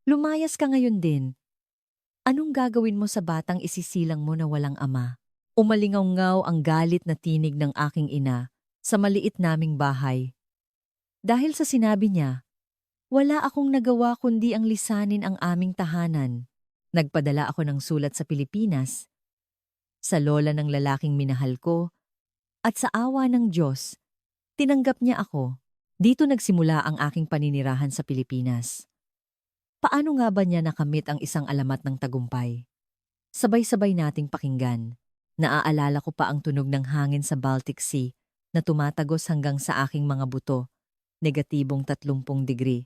Lumayas ka ngayon din. Anong gagawin mo sa batang isisilang mo na walang ama? Umalingaw-ngaw ang galit na tinig ng aking ina sa maliit naming bahay. Dahil sa sinabi niya, wala akong nagawa kundi ang lisanin ang aming tahanan. Nagpadala ako ng sulat sa Pilipinas, sa lola ng lalaking minahal ko, at sa awa ng Diyos, tinanggap niya ako. Dito nagsimula ang aking paninirahan sa Pilipinas. Paano nga ba niya nakamit ang isang alamat ng tagumpay? Sabay-sabay nating pakinggan. Naaalala ko pa ang tunog ng hangin sa Baltic Sea na tumatagos hanggang sa aking mga buto, negatibong 30 degree.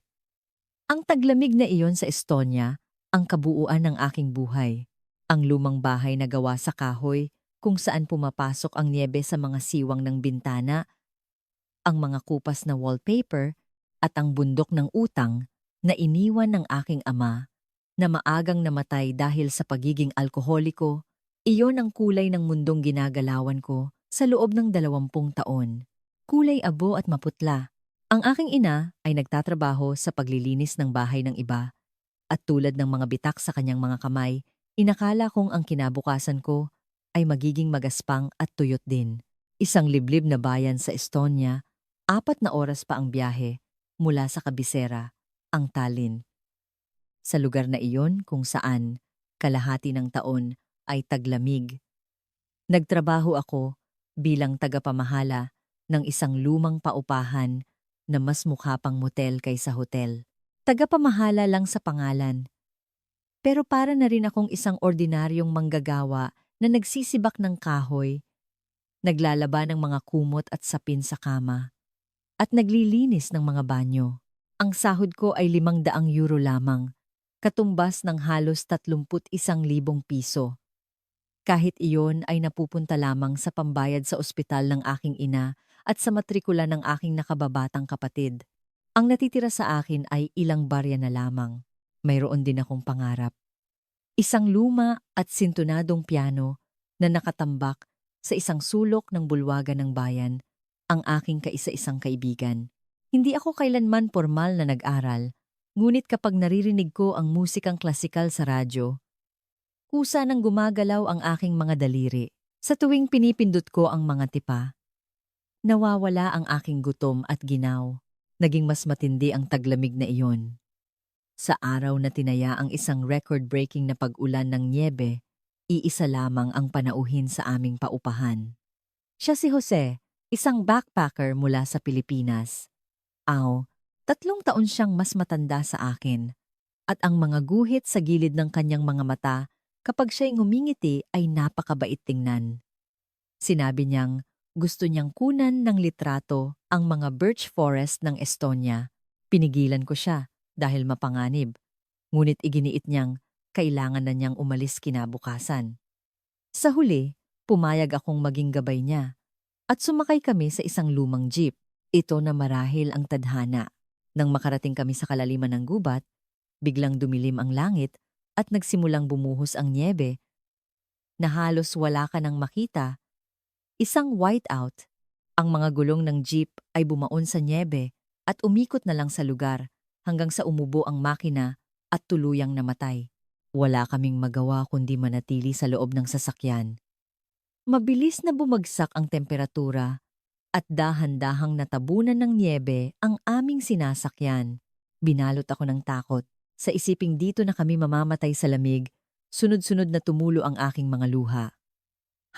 Ang taglamig na iyon sa Estonia, ang kabuuan ng aking buhay. Ang lumang bahay na gawa sa kahoy kung saan pumapasok ang niebe sa mga siwang ng bintana, ang mga kupas na wallpaper at ang bundok ng utang na iniwan ng aking ama na maagang namatay dahil sa pagiging alkoholiko. Iyon ang kulay ng mundong ginagalawan ko sa loob ng 20 taon. Kulay abo at maputla. Ang aking ina ay nagtatrabaho sa paglilinis ng bahay ng iba at tulad ng mga bitak sa kanyang mga kamay, inakala kong ang kinabukasan ko ay magiging magaspang at tuyot din. Isang liblib na bayan sa Estonia, 4 na oras pa ang biyahe mula sa kabisera, ang Tallinn. Sa lugar na iyon kung saan kalahati ng taon ay taglamig. Nagtrabaho ako bilang tagapamahala ng isang lumang paupahan na mas mukha pang motel kaysa hotel. Tagapamahala lang sa pangalan, pero para na rin akong isang ordinaryong manggagawa na nagsisibak ng kahoy, naglalaba ng mga kumot at sapin sa kama, at naglilinis ng mga banyo. Ang sahod ko ay €500 lamang, katumbas ng halos 31,000 piso. Kahit iyon ay napupunta lamang sa pambayad sa ospital ng aking ina at sa matrikula ng aking nakababatang kapatid. Ang natitira sa akin ay ilang barya na lamang. Mayroon din akong pangarap. Isang luma at sintunadong piano na nakatambak sa isang sulok ng bulwagan ng bayan, ang aking kaisa-isang kaibigan. Hindi ako kailanman formal na nag-aral, ngunit kapag naririnig ko ang musikang klasikal sa radyo, kusa nang gumagalaw ang aking mga daliri. Sa tuwing pinipindot ko ang mga tipa, nawawala ang aking gutom at ginaw. Naging mas matindi ang taglamig na iyon. Sa araw na tinaya ang isang record-breaking na pag-ulan ng niebe, iisa lamang ang panauhin sa aming paupahan. Siya si Jose, isang backpacker mula sa Pilipinas. 3 taon siyang mas matanda sa akin, at ang mga guhit sa gilid ng kanyang mga mata kapag siya'y ngumingiti ay napakabait tingnan. Sinabi niyang gusto niyang kunan ng litrato ang mga birch forest ng Estonia. Pinigilan ko siya dahil mapanganib, ngunit iginiit niyang kailangan na niyang umalis kinabukasan. Sa huli, pumayag akong maging gabay niya at sumakay kami sa isang lumang jeep. Ito na marahil ang tadhana. Nang makarating kami sa kalaliman ng gubat, biglang dumilim ang langit at nagsimulang bumuhos ang niebe na halos wala ka nang makita. Isang whiteout. Ang mga gulong ng jeep ay bumaon sa niebe at umikot na lang sa lugar hanggang sa umubo ang makina at tuluyang namatay. Wala kaming magawa kundi manatili sa loob ng sasakyan. Mabilis na bumagsak ang temperatura at dahan-dahang natabunan ng niebe ang aming sinasakyan. Binalot ako ng takot. Sa isiping dito na kami mamamatay sa lamig, sunod-sunod na tumulo ang aking mga luha.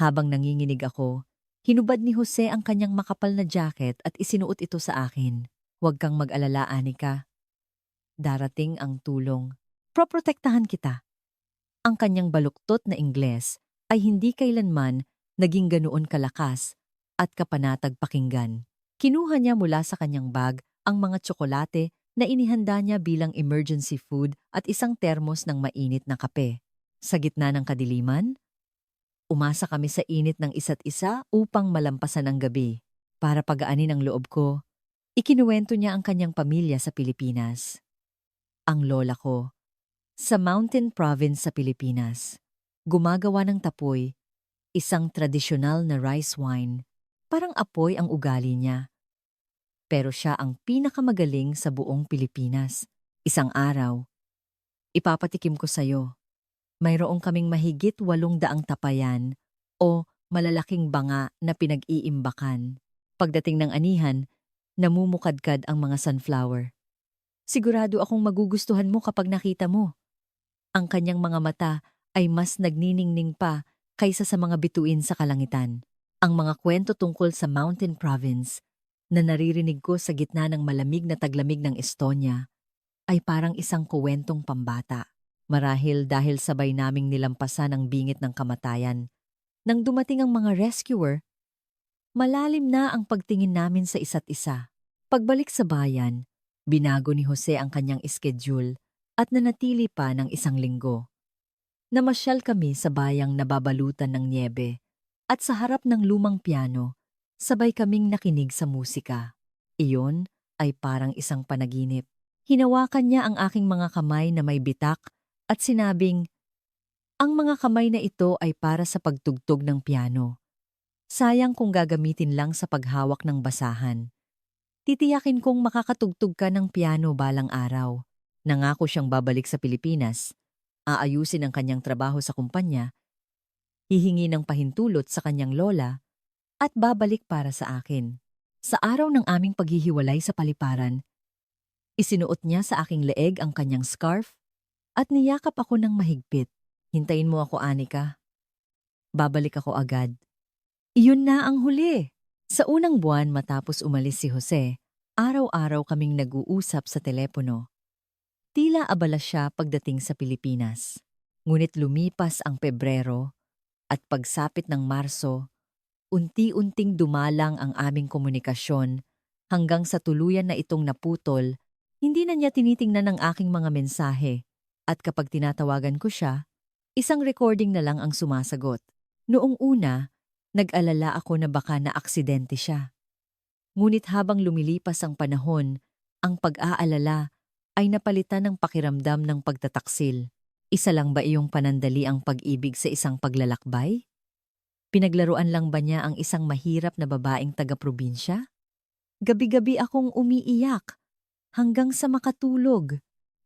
Habang nanginginig ako, hinubad ni Jose ang kanyang makapal na jacket at isinuot ito sa akin. Huwag kang mag-alala, Anika. Darating ang tulong. Proprotektahan kita. Ang kanyang baluktot na Ingles ay hindi kailanman naging ganoon kalakas at kapanatag pakinggan. Kinuha niya mula sa kanyang bag ang mga tsokolate na inihanda niya bilang emergency food at isang termos ng mainit na kape. Sa gitna ng kadiliman, umasa kami sa init ng isa't isa upang malampasan ang gabi. Para pagaanin ang loob ko, ikinuwento niya ang kanyang pamilya sa Pilipinas. Ang lola ko, sa Mountain Province sa Pilipinas, gumagawa ng tapoy, isang tradisyonal na rice wine. Parang apoy ang ugali niya. Pero siya ang pinakamagaling sa buong Pilipinas. Isang araw, Ipapatikim ko sa'yo. Mayroong kaming mahigit 800 tapayan o malalaking banga na pinag-iimbakan. Pagdating ng anihan, namumukadkad ang mga sunflower. Sigurado akong magugustuhan mo kapag nakita mo. Ang kanyang mga mata ay mas nagniningning pa kaysa sa mga bituin sa kalangitan. Ang mga kwento tungkol sa Mountain Province na naririnig ko sa gitna ng malamig na taglamig ng Estonia ay parang isang kuwentong pambata. Marahil dahil sabay naming nilampasan ang bingit ng kamatayan. Nang dumating ang mga rescuer, malalim na ang pagtingin namin sa isa't isa. Pagbalik sa bayan, binago ni Jose ang kanyang schedule at nanatili pa ng 1 linggo. Namasyal kami sa bayang nababalutan ng nyebe at sa harap ng lumang piano, sabay kaming nakinig sa musika. Iyon ay parang isang panaginip. Hinawakan niya ang aking mga kamay na may bitak at sinabing, "Ang mga kamay na ito ay para sa pagtugtog ng piano. Sayang kung gagamitin lang sa paghawak ng basahan. Titiyakin kong makakatugtog ka ng piano balang araw." Nangako siyang babalik sa Pilipinas, aayusin ang kanyang trabaho sa kumpanya, hihingi ng pahintulot sa kanyang lola, at babalik para sa akin. Sa araw ng aming paghihiwalay sa paliparan, isinuot niya sa aking leeg ang kanyang scarf at niyakap ako ng mahigpit. "Hintayin mo ako, Anika. Babalik ako agad." Iyon na ang huli. Sa unang buwan matapos umalis si Jose, araw-araw kaming nag-uusap sa telepono. Tila abala siya pagdating sa Pilipinas. Ngunit lumipas ang Pebrero at pagsapit ng Marso, unti-unting dumalang ang aming komunikasyon hanggang sa tuluyan na itong naputol. Hindi na niya tinitingnan ang aking mga mensahe at kapag tinatawagan ko siya, isang recording na lang ang sumasagot. Noong una, nag-alala ako na baka na-aksidente siya. Ngunit habang lumilipas ang panahon, ang pag-aalala ay napalitan ng pakiramdam ng pagtataksil. Isa lang ba iyong panandali ang pag-ibig sa isang paglalakbay? Pinaglaruan lang ba niya ang isang mahirap na babaeng taga-probinsya? Gabi-gabi akong umiiyak hanggang sa makatulog.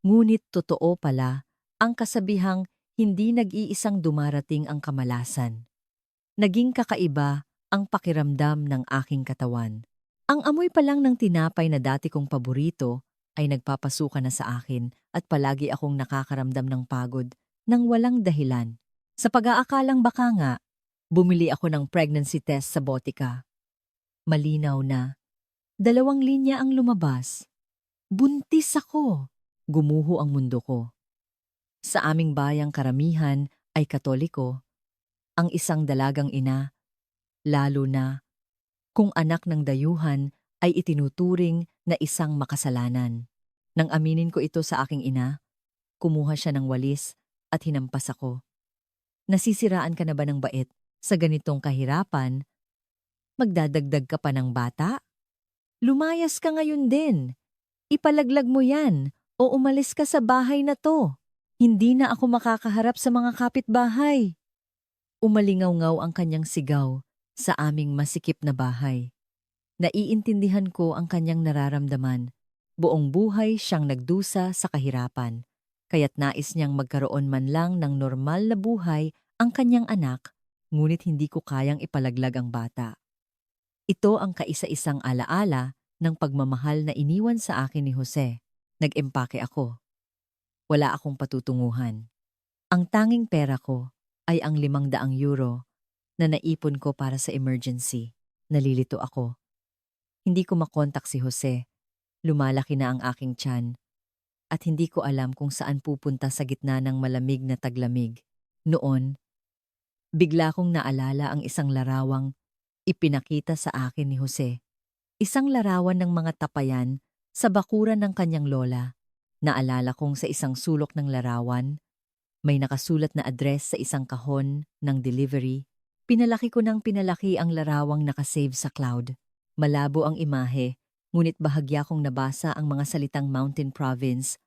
Ngunit totoo pala ang kasabihang hindi nag-iisang dumarating ang kamalasan. Naging kakaiba ang pakiramdam ng aking katawan. Ang amoy pa lang ng tinapay na dati kong paborito ay nagpapasuka na sa akin at palagi akong nakakaramdam ng pagod nang walang dahilan. Sa pag-aakalang baka nga, bumili ako ng pregnancy test sa botika. Malinaw na. 2 linya ang lumabas. Buntis ako. Gumuho ang mundo ko. Sa aming bayang karamihan ay Katoliko. Ang isang dalagang ina, lalo na kung anak ng dayuhan, ay itinuturing na isang makasalanan. Nang aminin ko ito sa aking ina, kumuha siya ng walis at hinampas ako. "Nasisiraan ka na ba ng bait? Sa ganitong kahirapan, magdadagdag ka pa ng bata? Lumayas ka ngayon din. Ipalaglag mo yan o umalis ka sa bahay na to. Hindi na ako makakaharap sa mga kapitbahay." Umalingaw-ngaw ang kanyang sigaw sa aming masikip na bahay. Naiintindihan ko ang kanyang nararamdaman. Buong buhay siyang nagdusa sa kahirapan, kaya't nais niyang magkaroon man lang ng normal na buhay ang kanyang anak, ngunit hindi ko kayang ipalaglag ang bata. Ito ang kaisa-isang alaala ng pagmamahal na iniwan sa akin ni Jose. Nag-empake ako. Wala akong patutunguhan. Ang tanging pera ko ay ang €500 na naipon ko para sa emergency. Nalilito ako. Hindi ko makontak si Jose. Lumalaki na ang aking tiyan. At hindi ko alam kung saan pupunta sa gitna ng malamig na taglamig. Noon, bigla kong naalala ang isang larawang ipinakita sa akin ni Jose. Isang larawan ng mga tapayan sa bakuran ng kanyang lola. Naalala kong sa isang sulok ng larawan, may nakasulat na address sa isang kahon ng delivery. Pinalaki ko ng pinalaki ang larawang nakasave sa cloud. Malabo ang imahe, ngunit bahagya kong nabasa ang mga salitang Mountain Province.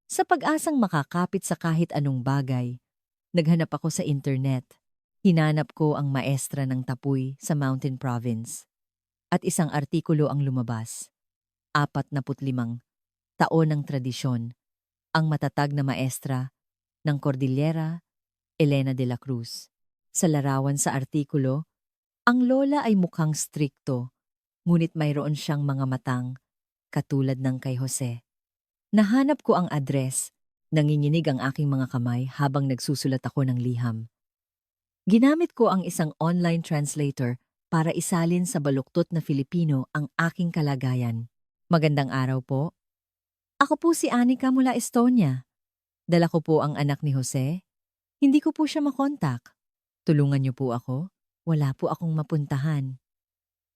Sa pag-asang makakapit sa kahit anong bagay, naghanap ako sa internet. Hinanap ko ang maestra ng tapoy sa Mountain Province. At isang artikulo ang lumabas. 45 taon ng tradisyon. ang matatag na maestra ng Cordillera, Elena de la Cruz. Sa larawan sa artikulo, ang lola ay mukhang strikto, ngunit mayroon siyang mga matang, katulad ng kay Jose. Nahanap ko ang address, nanginginig ang aking mga kamay habang nagsusulat ako ng liham. Ginamit ko ang isang online translator para isalin sa baluktot na Filipino ang aking kalagayan. Magandang araw po. Ako po si Anika mula Estonia. Dala ko po ang anak ni Jose. Hindi ko po siya makontak. Tulungan niyo po ako. Wala po akong mapuntahan.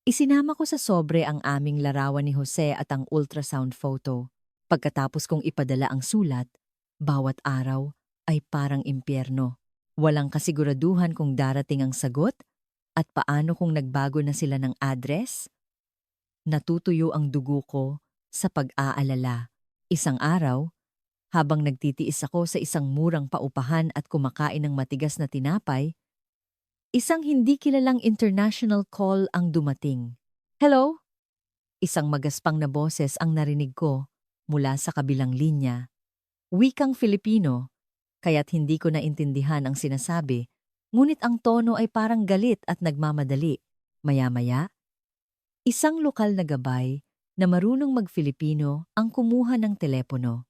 Isinama ko sa sobre ang aming larawan ni Jose at ang ultrasound photo. Pagkatapos kong ipadala ang sulat, bawat araw ay parang impyerno. Walang kasiguraduhan kung darating ang sagot at paano kung nagbago na sila ng address. Natutuyo ang dugo ko sa pag-aalala. Isang araw, habang nagtitiis ako sa isang murang paupahan at kumakain ng matigas na tinapay, isang hindi kilalang international call ang dumating. Hello? Isang magaspang na boses ang narinig ko mula sa kabilang linya. Wikang Filipino, kaya't hindi ko naintindihan ang sinasabi, ngunit ang tono ay parang galit at nagmamadali. Maya-maya, isang lokal na gabay na marunong mag-Filipino ang kumuha ng telepono.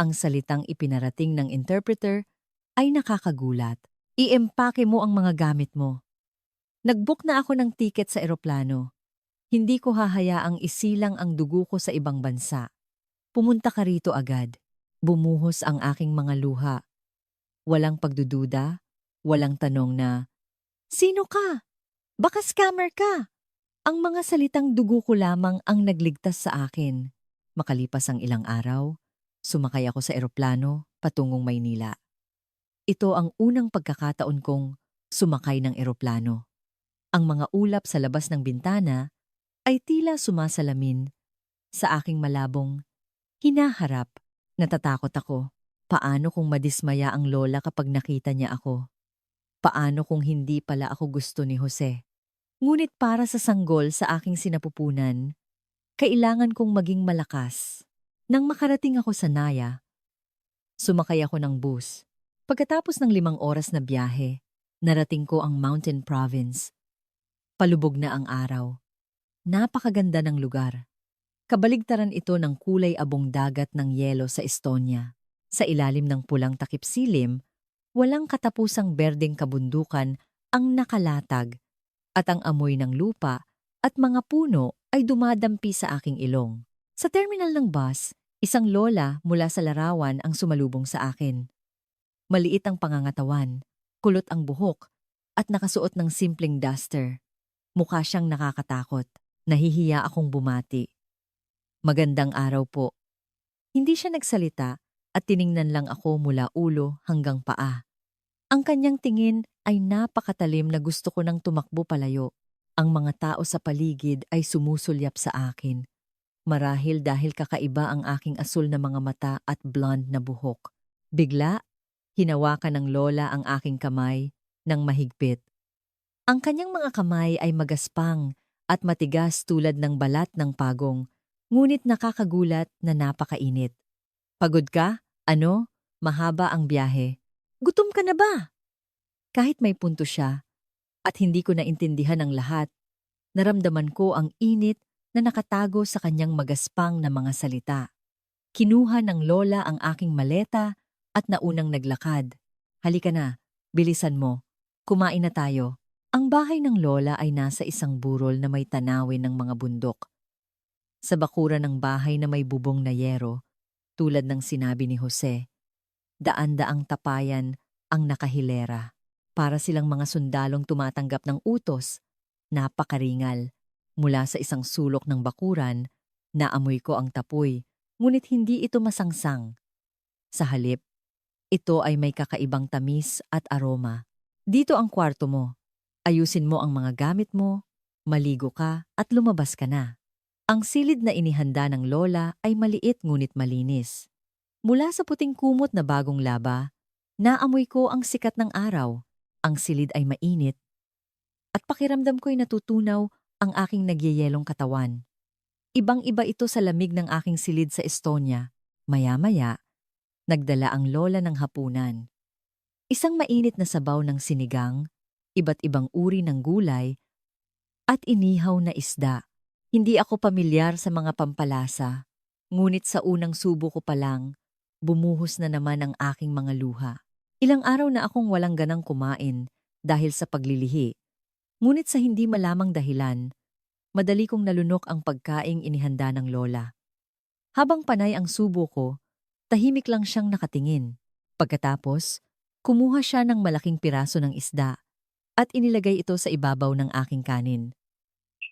Ang salitang ipinarating ng interpreter ay nakakagulat. Iempake mo ang mga gamit mo. Nag-book na ako ng tiket sa eroplano. Hindi ko hahayaang isilang ang dugo ko sa ibang bansa. Pumunta ka rito agad. Bumuhos ang aking mga luha. Walang pagdududa, walang tanong na, "Sino ka? Baka scammer ka?" Ang mga salitang dugo ko lamang ang nagligtas sa akin. Makalipas ang ilang araw, sumakay ako sa eroplano patungong Maynila. Ito ang unang pagkakataon kong sumakay ng eroplano. Ang mga ulap sa labas ng bintana ay tila sumasalamin sa aking malabong hinaharap. Natatakot ako. Paano kung madismaya ang lola kapag nakita niya ako? Paano kung hindi pala ako gusto ni Jose? Ngunit para sa sanggol sa aking sinapupunan, kailangan kong maging malakas. Nang makarating ako sa Naya, sumakay ako ng bus. Pagkatapos ng 5 oras na biyahe, narating ko ang mountain province. Palubog na ang araw. Napakaganda ng lugar. Kabaligtaran ito ng kulay abong dagat ng yelo sa Estonia. Sa ilalim ng pulang takip silim, walang katapusang berdeng kabundukan ang nakalatag at ang amoy ng lupa at mga puno ay dumadampi sa aking ilong. Sa terminal ng bus, isang lola mula sa larawan ang sumalubong sa akin. Maliit ang pangangatawan, kulot ang buhok, at nakasuot ng simpleng duster. Mukha siyang nakakatakot. Nahihiya akong bumati. "Magandang araw po." Hindi siya nagsalita at tiningnan lang ako mula ulo hanggang paa. Ang kanyang tingin ay napakatalim na gusto ko nang tumakbo palayo. Ang mga tao sa paligid ay sumusulyap sa akin. Marahil dahil kakaiba ang aking asul na mga mata at blonde na buhok. Bigla, hinawakan ng lola ang aking kamay ng mahigpit. Ang kanyang mga kamay ay magaspang at matigas tulad ng balat ng pagong, ngunit nakakagulat na napakainit. "Pagod ka? Ano? Mahaba ang biyahe. Gutom ka na ba?" Kahit may punto siya at hindi ko naintindihan ang lahat, naramdaman ko ang init na nakatago sa kanyang magaspang na mga salita. Kinuha ng lola ang aking maleta at naunang naglakad. "Halika na, bilisan mo. Kumain na tayo." Ang bahay ng lola ay nasa isang burol na may tanawin ng mga bundok. Sa bakuran ng bahay na may bubong na yero, tulad ng sinabi ni Jose, daan-daang tapayan ang nakahilera. Para silang mga sundalong tumatanggap ng utos. Napakaringal. Mula sa isang sulok ng bakuran, naamoy ko ang tapoy, ngunit hindi ito masangsang. Sa halip, ito ay may kakaibang tamis at aroma. "Dito ang kwarto mo. Ayusin mo ang mga gamit mo, maligo ka at lumabas ka na." Ang silid na inihanda ng lola ay maliit ngunit malinis. Mula sa puting kumot na bagong laba, naamoy ko ang sikat ng araw. Ang silid ay mainit at pakiramdam ko'y natutunaw ang aking nagyayelong katawan. Ibang-iba ito sa lamig ng aking silid sa Estonia. Maya-maya, Nagdala ang lola ng hapunan. Isang mainit na sabaw ng sinigang, iba't ibang uri ng gulay, at inihaw na isda. Hindi ako pamilyar sa mga pampalasa, ngunit sa unang subo ko pa lang, bumuhos na naman ang aking mga luha. Ilang araw na akong walang ganang kumain dahil sa paglilihi, ngunit sa hindi malamang dahilan, madali kong nalunok ang pagkaing inihanda ng lola. Habang panay ang subo ko, tahimik lang siyang nakatingin. Pagkatapos, kumuha siya ng malaking piraso ng isda at inilagay ito sa ibabaw ng aking kanin.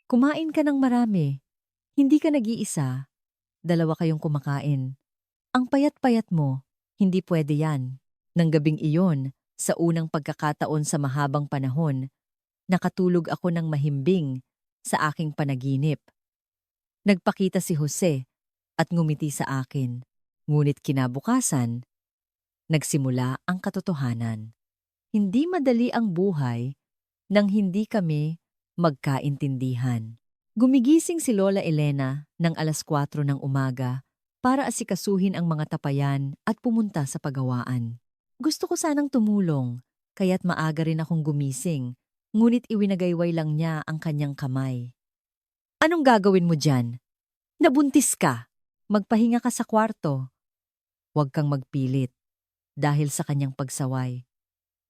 Kumain ka ng marami. Hindi ka nag-iisa. Dalawa kayong kumakain. Ang payat-payat mo, hindi pwede yan. Nang gabing iyon, sa unang pagkakataon sa mahabang panahon, nakatulog ako ng mahimbing sa aking panaginip. Nagpakita si Jose at ngumiti sa akin. Ngunit kinabukasan, nagsimula ang katotohanan. Hindi madali ang buhay nang hindi kami magkaintindihan. Gumigising si Lola Elena ng 4:00 ng umaga para asikasuhin ang mga tapayan at pumunta sa pagawaan. Gusto ko sanang tumulong, kaya't maaga rin akong gumising, ngunit iwinagayway lang niya ang kanyang kamay. Anong gagawin mo dyan? Nabuntis ka. Magpahinga ka sa kwarto. Huwag kang magpilit. Dahil sa kanyang pagsaway,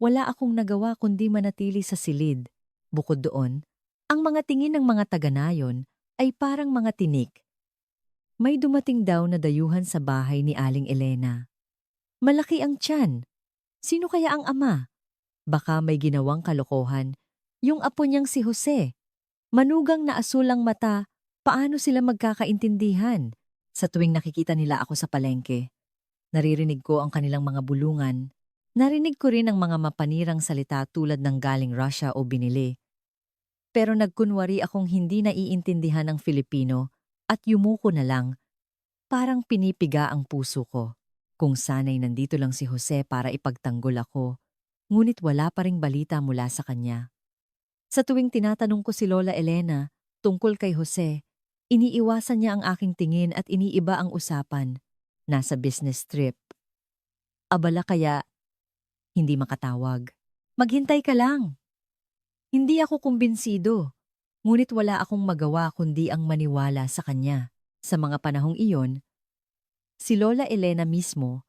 wala akong nagawa kundi manatili sa silid. Bukod doon, ang mga tingin ng mga taga-nayon ay parang mga tinik. May dumating daw na dayuhan sa bahay ni Aling Elena. Malaki ang tiyan. Sino kaya ang ama? Baka may ginawang kalokohan. Yung apo niyang si Jose. Manugang na asulang mata, paano sila magkakaintindihan? Sa tuwing nakikita nila ako sa palengke, naririnig ko ang kanilang mga bulungan. Narinig ko rin ang mga mapanirang salita tulad ng galing Russia o binili. Pero nagkunwari akong hindi naiintindihan ng Filipino at yumuko na lang. Parang pinipiga ang puso ko. Kung sana'y nandito lang si Jose para ipagtanggol ako, ngunit wala pa ring balita mula sa kanya. Sa tuwing tinatanong ko si Lola Elena tungkol kay Jose, iniiwasan niya ang aking tingin at iniiba ang usapan. Nasa business trip. Abala kaya hindi makatawag. Maghintay ka lang. Hindi ako kumbinsido, ngunit wala akong magawa kundi ang maniwala sa kanya. Sa mga panahong iyon, si Lola Elena mismo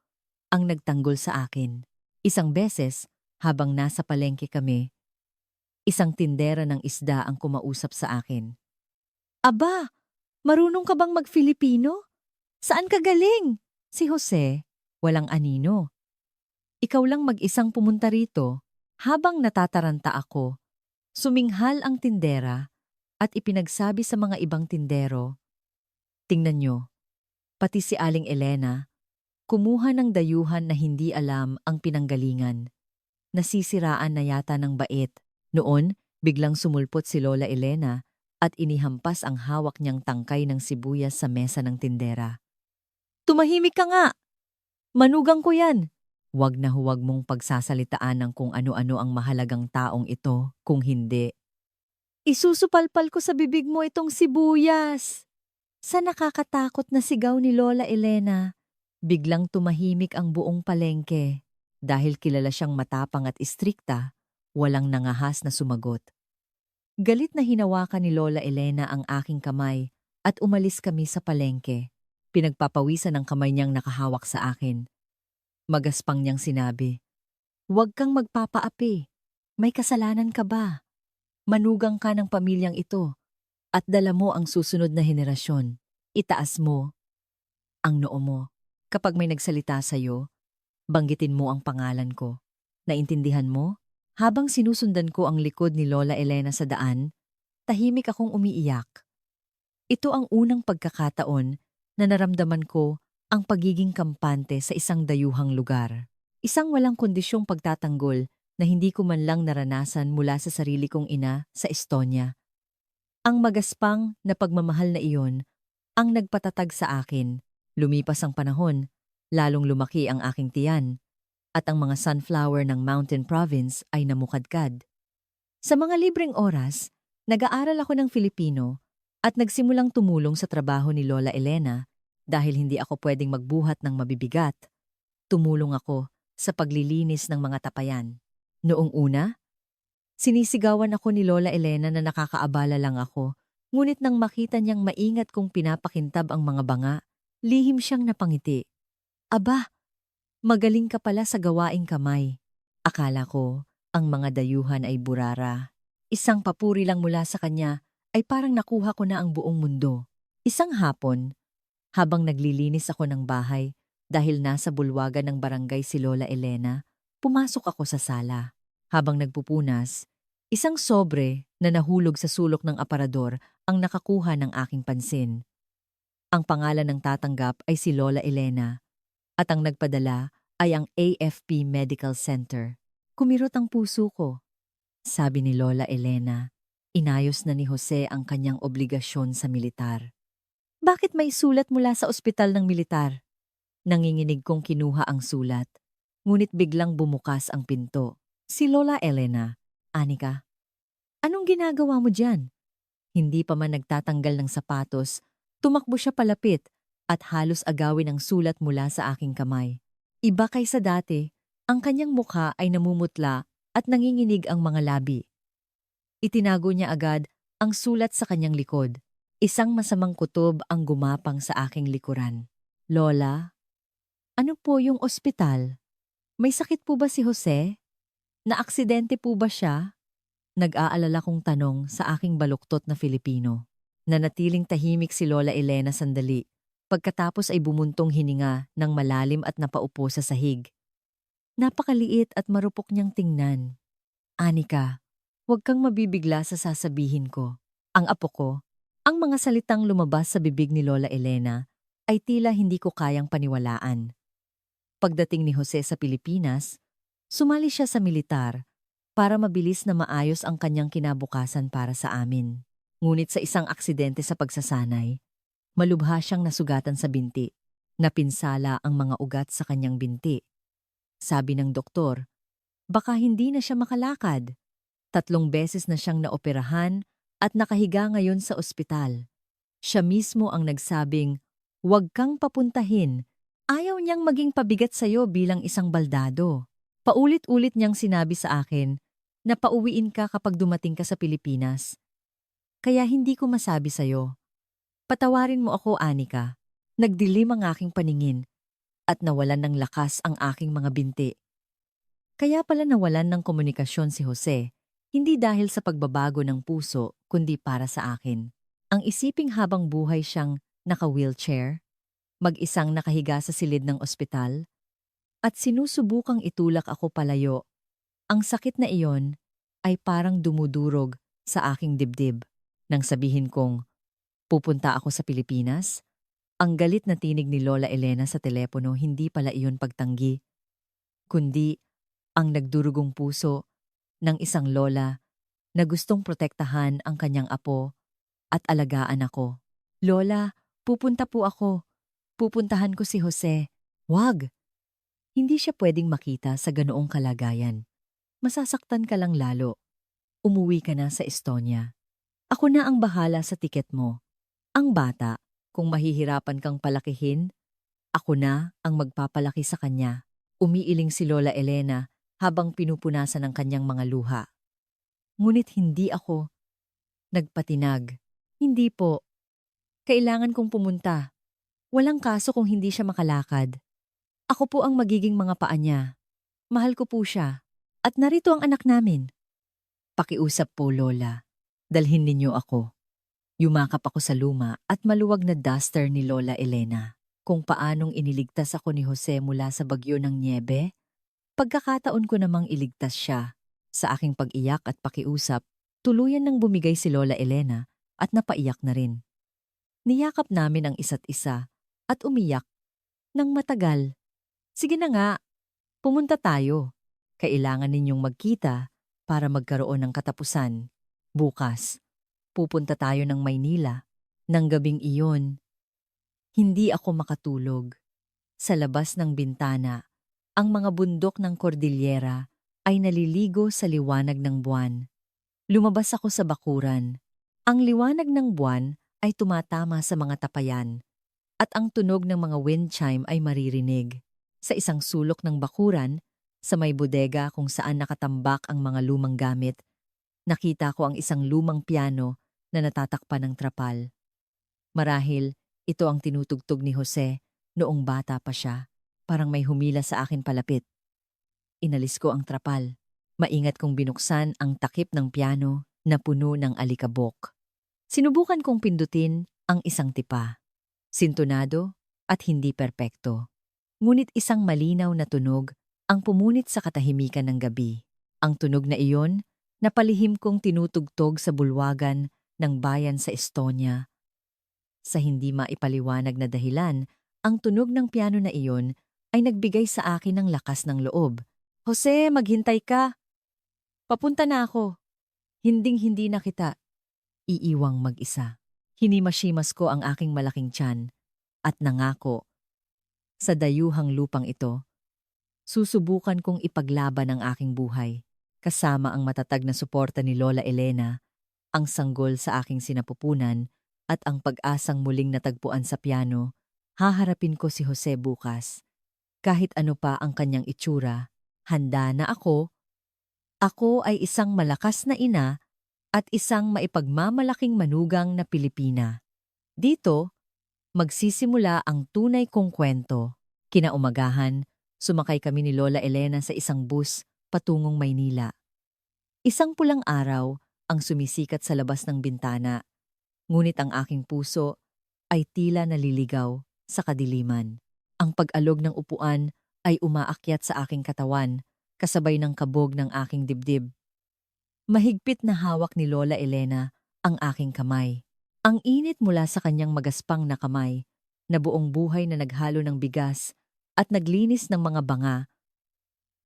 ang nagtanggol sa akin. Isang beses, habang nasa palengke kami, isang tindera ng isda ang kumausap sa akin. Aba, marunong ka bang mag-Filipino? Saan ka galing? Si Jose, walang anino. Ikaw lang mag-isang pumunta rito. Habang natataranta ako, suminghal ang tindera at ipinagsabi sa mga ibang tindero, tingnan nyo, pati si Aling Elena, kumuha ng dayuhan na hindi alam ang pinanggalingan. Nasisiraan na yata ng bait. Noon, biglang sumulpot si Lola Elena at inihampas ang hawak niyang tangkay ng sibuyas sa mesa ng tindera. Tumahimik ka nga! Manugang ko yan! Huwag na huwag mong pagsasalitaan ng kung ano-ano ang mahalagang taong ito, kung hindi. Isusupalpal ko sa bibig mo itong sibuyas! Sa nakakatakot na sigaw ni Lola Elena, biglang tumahimik ang buong palengke. Dahil kilala siyang matapang at istrikta, walang nangahas na sumagot. Galit na hinawakan ni Lola Elena ang aking kamay at umalis kami sa palengke. Pinagpapawisan ang kamay niyang nakahawak sa akin. Magaspang niyang sinabi, "Huwag kang magpapaapi. May kasalanan ka ba? Manugang ka ng pamilyang ito at dala mo ang susunod na henerasyon. Itaas mo ang noo mo. Kapag may nagsalita sa'yo, banggitin mo ang pangalan ko. Naintindihan mo?" Habang sinusundan ko ang likod ni Lola Elena sa daan, tahimik akong umiiyak. Ito ang unang pagkakataon na naramdaman ko ang pagiging kampante sa isang dayuhang lugar. Isang walang kondisyong pagtatanggol na hindi ko man lang naranasan mula sa sarili kong ina sa Estonia. Ang magaspang na pagmamahal na iyon ang nagpatatag sa akin. Lumipas ang panahon, lalong lumaki ang aking tiyan, at ang mga sunflower ng Mountain Province ay namukadkad. Sa mga libreng oras, nag-aaral ako ng Filipino at nagsimulang tumulong sa trabaho ni Lola Elena dahil hindi ako pwedeng magbuhat ng mabibigat. tumulong ako sa paglilinis ng mga tapayan. Noong una, sinisigawan ako ni Lola Elena na nakakaabala lang ako, ngunit nang makita niyang maingat kong pinapakintab ang mga banga, lihim siyang napangiti. Aba, magaling ka pala sa gawaing kamay. Akala ko, ang mga dayuhan ay burara. Isang papuri lang mula sa kanya ay parang nakuha ko na ang buong mundo. Isang hapon, habang naglilinis ako ng bahay dahil nasa bulwagan ng barangay si Lola Elena, pumasok ako sa sala. Habang nagpupunas, isang sobre na nahulog sa sulok ng aparador ang nakakuha ng aking pansin. Ang pangalan ng tatanggap ay si Lola Elena at ang nagpadala ay ang AFP Medical Center. Kumirot ang puso ko. Sabi ni Lola Elena, inayos na ni Jose ang kanyang obligasyon sa militar. Bakit may sulat mula sa ospital ng militar? Nanginginig kong kinuha ang sulat. Ngunit biglang bumukas ang pinto. Si Lola Elena, Anika, anong ginagawa mo dyan? Hindi pa man nagtatanggal ng sapatos, tumakbo siya palapit at halos agawin ang sulat mula sa aking kamay. Iba kaysa dati, ang kanyang mukha ay namumutla at nanginginig ang mga labi. Itinago niya agad ang sulat sa kanyang likod. Isang masamang kutob ang gumapang sa aking likuran. Lola, ano po yung ospital? May sakit po ba si Jose? Naaksidente po ba siya? Nag-aalala kong tanong sa aking baluktot na Filipino. Nanatiling tahimik si Lola Elena sandali. Pagkatapos ay bumuntong hininga ng malalim at napaupo sa sahig. Napakaliit at marupok niyang tingnan. Anika, huwag kang mabibigla sa sasabihin ko. Ang apo ko, ang mga salitang lumabas sa bibig ni Lola Elena ay tila hindi ko kayang paniwalaan. Pagdating ni Jose sa Pilipinas, sumali siya sa militar para mabilis na maayos ang kanyang kinabukasan para sa amin. Ngunit sa isang aksidente sa pagsasanay, malubha siyang nasugatan sa binti. Napinsala ang mga ugat sa kanyang binti. Sabi ng doktor, baka hindi na siya makalakad. 3 beses na siyang naoperahan at nakahiga ngayon sa ospital. Siya mismo ang nagsabing, huwag kang papuntahin. Ayaw niyang maging pabigat sa'yo bilang isang baldado. Paulit-ulit niyang sinabi sa akin na pauwiin ka kapag dumating ka sa Pilipinas. Kaya hindi ko masabi sa'yo. Patawarin mo ako, Anika. Nagdilim ang aking paningin at nawalan ng lakas ang aking mga binti. Kaya pala nawalan ng komunikasyon si Jose, hindi dahil sa pagbabago ng puso, kundi para sa akin. Ang isiping habang buhay siyang naka-wheelchair, mag-isang nakahiga sa silid ng ospital, at sinusubukang itulak ako palayo. Ang sakit na iyon ay parang dumudurog sa aking dibdib. Nang sabihin kong, pupunta ako sa Pilipinas, ang galit na tinig ni Lola Elena sa telepono hindi pala iyon pagtanggi, kundi ang nagdurugong puso ng isang lola na gustong protektahan ang kanyang apo at alagaan ako. Lola, pupunta po ako. Pupuntahan ko si Jose. Wag! Hindi siya pwedeng makita sa ganoong kalagayan. Masasaktan ka lang lalo. Umuwi ka na sa Estonia. Ako na ang bahala sa tiket mo. Ang bata, kung mahihirapan kang palakihin, ako na ang magpapalaki sa kanya. Umiiling si Lola Elena habang pinupunasan ang kanyang mga luha. Ngunit hindi ako nagpatinag. Hindi po. Kailangan kong pumunta. Walang kaso kung hindi siya makalakad. Ako po ang magiging mga paa niya. Mahal ko po siya. At narito ang anak namin. Pakiusap po, Lola. Dalhin ninyo ako. Yumakap ako sa luma at maluwag na duster ni Lola Elena. Kung paanong iniligtas ako ni Jose mula sa bagyo ng niebe, pagkakataon ko namang iligtas siya. Sa aking pag-iyak at pakiusap, tuluyan nang bumigay si Lola Elena at napaiyak na rin. Niyakap namin ang isa't isa at umiyak ng matagal. Sige na nga, pumunta tayo. Kailangan ninyong magkita para magkaroon ng katapusan. Bukas, pupunta tayo ng Maynila. Nang gabing iyon, hindi ako makatulog. Sa labas ng bintana, ang mga bundok ng Cordillera ay naliligo sa liwanag ng buwan. Lumabas ako sa bakuran. Ang liwanag ng buwan ay tumatama sa mga tapayan at ang tunog ng mga wind chime ay maririnig. Sa isang sulok ng bakuran, sa may bodega kung saan nakatambak ang mga lumang gamit, nakita ko ang isang lumang piano na natatakpan ng trapal. Marahil, ito ang tinutugtog ni Jose noong bata pa siya. Parang may humila sa akin palapit. Inalis ko ang trapal. Maingat kong binuksan ang takip ng piano na puno ng alikabok. Sinubukan kong pindutin ang isang tipa. Sintonado at hindi perpekto. Ngunit isang malinaw na tunog ang pumunit sa katahimikan ng gabi. Ang tunog na iyon na palihim kong tinutugtog sa bulwagan ng bayan sa Estonia. Sa hindi maipaliwanag na dahilan, ang tunog ng piano na iyon ay nagbigay sa akin ng lakas ng loob. Jose, maghintay ka. Papunta na ako. Hinding-hindi na kita iiwang mag-isa. Hinimasimas ko ang aking malaking tiyan at nangako, sa dayuhang lupang ito, susubukan kong ipaglaban ang aking buhay, kasama ang matatag na suporta ni Lola Elena, ang sanggol sa aking sinapupunan at ang pag-asang muling natagpuan sa piano. Haharapin ko si Jose bukas. Kahit ano pa ang kanyang itsura, handa na ako. Ako ay isang malakas na ina at isang maipagmamalaking manugang na Pilipina. Dito, magsisimula ang tunay kong kwento. Kinaumagahan, sumakay kami ni Lola Elena sa isang bus patungong Maynila. Isang pulang araw ang sumisikat sa labas ng bintana, ngunit ang aking puso ay tila naliligaw sa kadiliman. Ang pag-alog ng upuan ay umaakyat sa aking katawan, kasabay ng kabog ng aking dibdib. Mahigpit na hawak ni Lola Elena ang aking kamay. Ang init mula sa kanyang magaspang na kamay, na buong buhay na naghalo ng bigas at naglinis ng mga banga,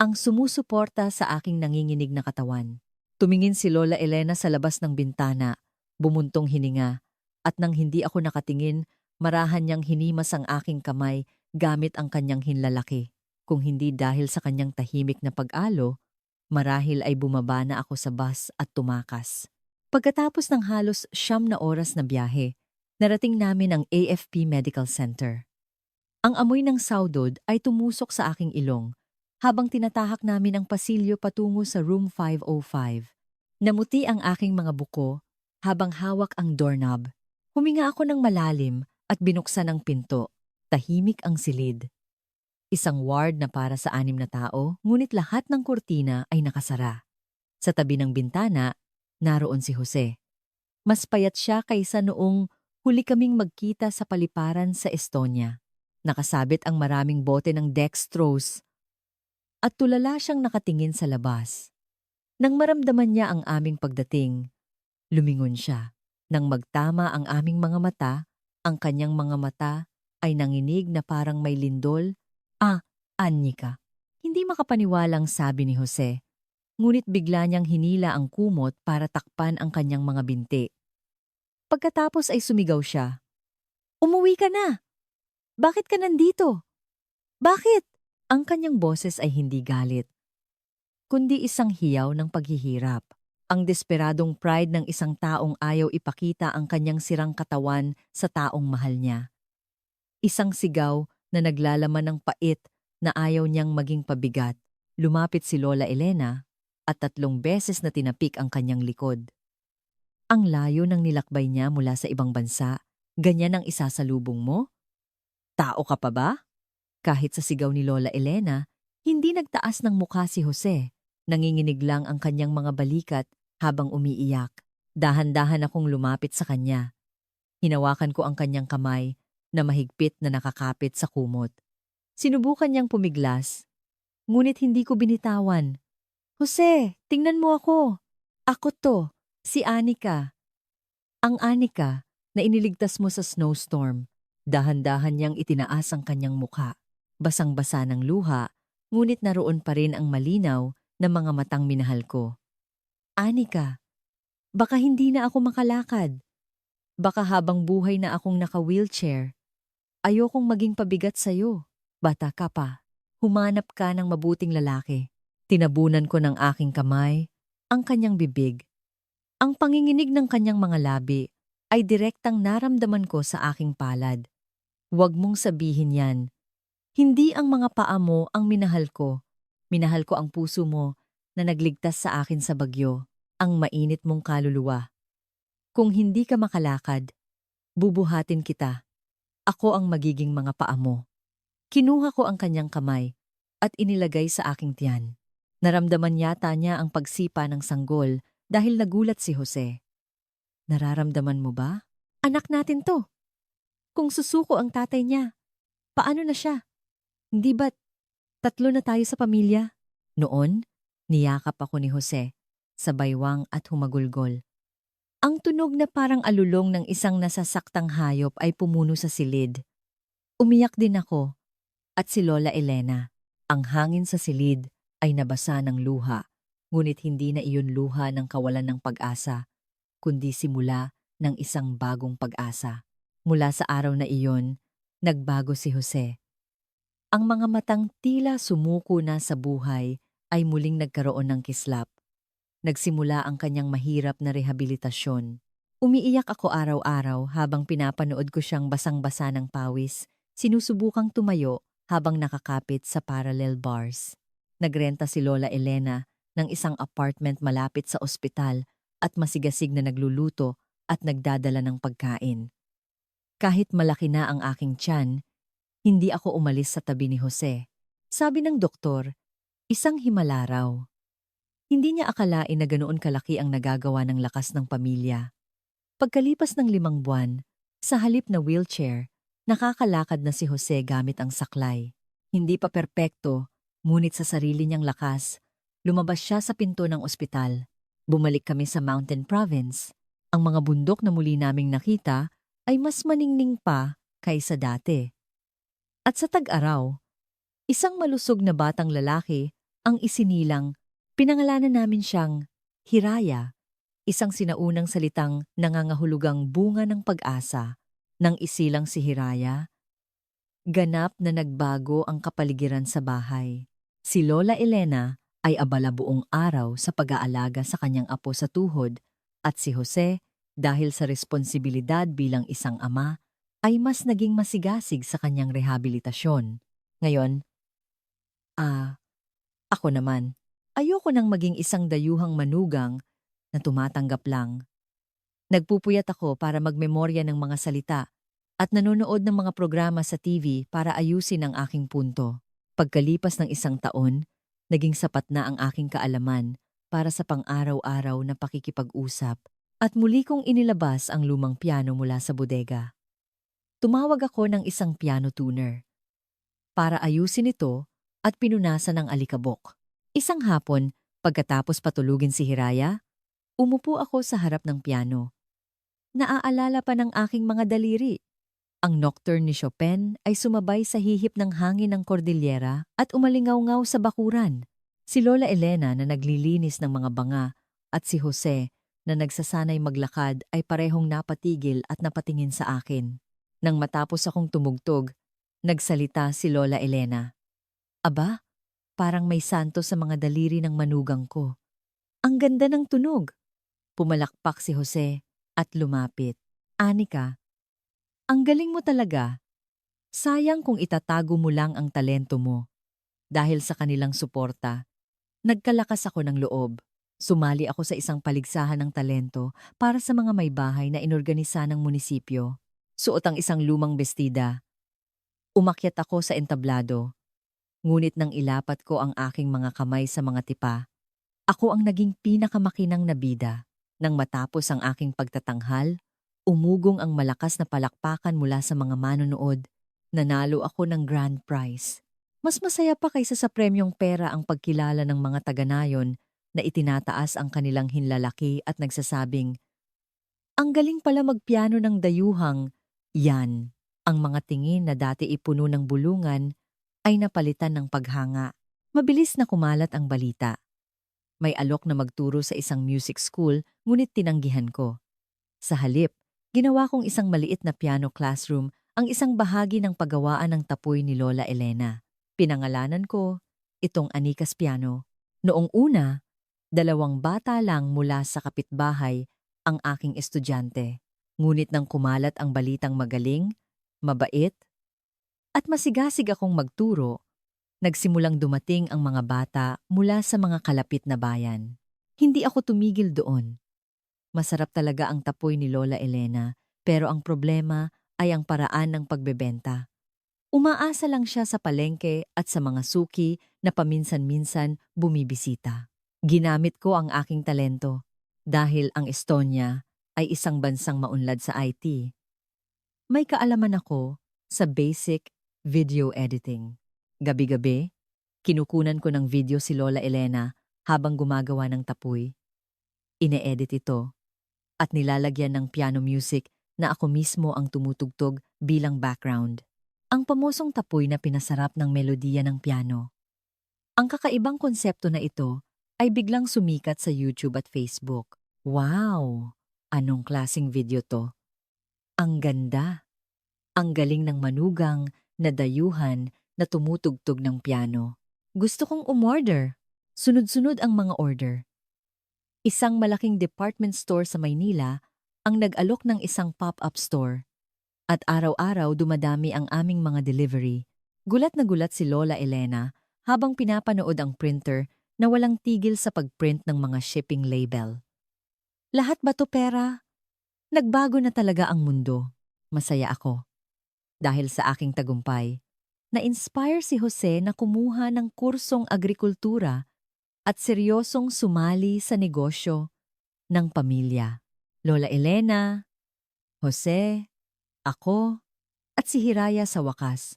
ang sumusuporta sa aking nanginginig na katawan. Tumingin si Lola Elena sa labas ng bintana, bumuntong hininga, at nang hindi ako nakatingin, marahan niyang hinimas ang aking kamay gamit ang kanyang hinlalaki. Kung hindi dahil sa kanyang tahimik na pag-alo, marahil ay bumaba na ako sa bus at tumakas. Pagkatapos ng halos 9 oras na biyahe, narating namin ang AFP Medical Center. Ang amoy ng sawdod ay tumusok sa aking ilong habang tinatahak namin ang pasilyo patungo sa room 505. Namuti ang aking mga buko habang hawak ang doorknob. Huminga ako ng malalim at binuksan ang pinto. Tahimik ang silid. Isang ward na para sa 6 na tao, ngunit lahat ng kurtina ay nakasara. Sa tabi ng bintana, naroon si Jose. Mas payat siya kaysa noong huli kaming magkita sa paliparan sa Estonia. Nakasabit ang maraming bote ng dextrose at tulala siyang nakatingin sa labas. Nang maramdaman niya ang aming pagdating, lumingon siya. Nang magtama ang aming mga mata, ang kanyang mga mata ay nanginig na parang may lindol. Anyika. Hindi makapaniwalang sabi ni Jose, ngunit bigla niyang hinila ang kumot para takpan ang kanyang mga binti. Pagkatapos ay sumigaw siya. Umuwi ka na! Bakit ka nandito? Bakit? Ang kanyang boses ay hindi galit, kundi isang hiyaw ng paghihirap. Ang desperadong pride ng isang taong ayaw ipakita ang kanyang sirang katawan sa taong mahal niya. Isang sigaw na naglalaman ng pait na ayaw niyang maging pabigat. Lumapit si Lola Elena at 3 beses na tinapik ang kanyang likod. Ang layo ng nilakbay niya mula sa ibang bansa, ganyan ang isasalubong mo? Tao ka pa ba? Kahit sa sigaw ni Lola Elena, hindi nagtaas ng mukha si Jose. Nanginginig lang ang kanyang mga balikat habang umiiyak. Dahan-dahan akong lumapit sa kanya. Hinawakan ko ang kanyang kamay na mahigpit na nakakapit sa kumot. Sinubukan niyang pumiglas, ngunit hindi ko binitawan. Jose, tingnan mo ako. Ako to, si Anika. Ang Anika na iniligtas mo sa snowstorm. Dahan-dahan niyang itinaas ang kanyang mukha. Basang-basa ng luha, ngunit naroon pa rin ang malinaw na mga matang minahal ko. Anika, baka hindi na ako makalakad. Baka habang buhay na akong naka-wheelchair. Ayokong maging pabigat sa'yo. Bata ka pa. Humanap ka ng mabuting lalaki. Tinabunan ko ng aking kamay ang kanyang bibig. Ang panginginig ng kanyang mga labi ay direktang naramdaman ko sa aking palad. Huwag mong sabihin yan. Hindi ang mga paa mo ang minahal ko. Minahal ko ang puso mo na nagligtas sa akin sa bagyo, ang mainit mong kaluluwa. Kung hindi ka makalakad, bubuhatin kita. Ako ang magiging mga paa mo. Kinuha ko ang kanyang kamay at inilagay sa aking tiyan. Naramdaman yata niya ang pagsipa ng sanggol dahil nagulat si Jose. Nararamdaman mo ba? Anak natin to. Kung susuko ang tatay niya, paano na siya? Hindi ba't tatlo na tayo sa pamilya? Noon, niyakap ako ni Jose sa baywang at humagulgol. Ang tunog na parang alulong ng isang nasasaktang hayop ay pumuno sa silid. Umiyak din ako at si Lola Elena. Ang hangin sa silid ay nabasa ng luha, ngunit hindi na iyon luha ng kawalan ng pag-asa, kundi simula ng isang bagong pag-asa. Mula sa araw na iyon, nagbago si Jose. Ang mga matang tila sumuko na sa buhay ay muling nagkaroon ng kislap. Nagsimula ang kanyang mahirap na rehabilitasyon. Umiiyak ako araw-araw habang pinapanood ko siyang basang-basa ng pawis, sinusubukang tumayo habang nakakapit sa parallel bars. Nagrenta si Lola Elena ng isang apartment malapit sa ospital at masigasig na nagluluto at nagdadala ng pagkain. Kahit malaki na ang aking tiyan, hindi ako umalis sa tabi ni Jose. Sabi ng doktor, isang himala raw. Hindi niya akalain na ganoon kalaki ang nagagawa ng lakas ng pamilya. Pagkalipas ng 5 buwan, sa halip na wheelchair, nakakalakad na si Jose gamit ang saklay. Hindi pa perpekto, ngunit sa sarili niyang lakas, lumabas siya sa pinto ng ospital. Bumalik kami sa Mountain Province. Ang mga bundok na muli naming nakita ay mas maningning pa kaysa dati. At sa tag-araw, isang malusog na batang lalaki ang isinilang. Pinangalanan namin siyang Hiraya, isang sinaunang salitang nangangahulugang bunga ng pag-asa. Nang isilang si Hiraya, ganap na nagbago ang kapaligiran sa bahay. Si Lola Elena ay abala buong araw sa pag-aalaga sa kanyang apo sa tuhod at si Jose, dahil sa responsibilidad bilang isang ama, ay mas naging masigasig sa kanyang rehabilitasyon. Ngayon, ako naman, ayoko nang maging isang dayuhang manugang na tumatanggap lang. Nagpupuyat ako para magmemorya ng mga salita at nanonood ng mga programa sa TV para ayusin ang aking punto. Pagkalipas ng 1 taon, naging sapat na ang aking kaalaman para sa pang-araw-araw na pakikipag-usap at muli kong inilabas ang lumang piano mula sa bodega. Tumawag ako ng isang piano tuner para ayusin ito at pinunasan ng alikabok. Isang hapon, pagkatapos patulugin si Hiraya, umupo ako sa harap ng piano. Naaalala pa ng aking mga daliri. Ang nocturne ni Chopin ay sumabay sa hihip ng hangin ng Cordillera at umalingaw-ngaw sa bakuran. Si Lola Elena na naglilinis ng mga banga at si Jose na nagsasanay maglakad ay parehong napatigil at napatingin sa akin. Nang matapos akong tumugtog, nagsalita si Lola Elena. Aba, parang may santo sa mga daliri ng manugang ko. Ang ganda ng tunog. Pumalakpak si Jose at lumapit. Anika, ang galing mo talaga. Sayang kung itatago mo lang ang talento mo. Dahil sa kanilang suporta, nagkalakas ako ng loob. Sumali ako sa isang paligsahan ng talento para sa mga may bahay na inorganisa ng munisipyo. Suot ang isang lumang bestida. Umakyat ako sa entablado. Ngunit nang ilapat ko ang aking mga kamay sa mga tipa, ako ang naging pinakamakinang na bida. Nang matapos ang aking pagtatanghal, umugong ang malakas na palakpakan mula sa mga manonood. Nanalo ako ng grand prize. Mas masaya pa kaysa sa premyong pera ang pagkilala ng mga taga-nayon na itinataas ang kanilang hinlalaki at nagsasabing, ang galing pala magpiano ng dayuhang, yan. Ang mga tingin na dati ipuno ng bulungan ay napalitan ng paghanga. Mabilis na kumalat ang balita. May alok na magturo sa isang music school, ngunit tinanggihan ko. Sa halip, ginawa kong isang maliit na piano classroom ang isang bahagi ng paggawaan ng tapoy ni Lola Elena. Pinangalanan ko itong Anikas Piano. Noong una, 2 bata lang mula sa kapitbahay ang aking estudyante. Ngunit nang kumalat ang balitang magaling, mabait, At masigasig akong magturo, nagsimulang dumating ang mga bata mula sa mga kalapit na bayan. Hindi ako tumigil doon. Masarap talaga ang tapoy ni Lola Elena, pero ang problema ay ang paraan ng pagbebenta. Umaasa lang siya sa palengke at sa mga suki na paminsan-minsan bumibisita. Ginamit ko ang aking talento dahil ang Estonia ay isang bansang maunlad sa IT. May kaalaman ako sa basic video editing. Gabi-gabi, kinukunan ko ng video si Lola Elena habang gumagawa ng tapoy. Ine-edit ito at nilalagyan ng piano music na ako mismo ang tumutugtog bilang background. Ang pamosong tapoy na pinasarap ng melodiya ng piano. Ang kakaibang konsepto na ito ay biglang sumikat sa YouTube at Facebook. Wow! Anong klaseng video to? Ang ganda! Ang galing ng manugang na dayuhan na tumutugtog ng piano. Gusto kong umorder. Sunod-sunod ang mga order. Isang malaking department store sa Maynila ang nag-alok ng isang pop-up store. At araw-araw dumadami ang aming mga delivery. Gulat na gulat si Lola Elena habang pinapanood ang printer na walang tigil sa pagprint ng mga shipping label. Lahat ba to pera? Nagbago na talaga ang mundo. Masaya ako. Dahil sa aking tagumpay, na-inspire si Jose na kumuha ng kursong agrikultura at seryosong sumali sa negosyo ng pamilya. Lola Elena, Jose, ako, at si Hiraya sa wakas.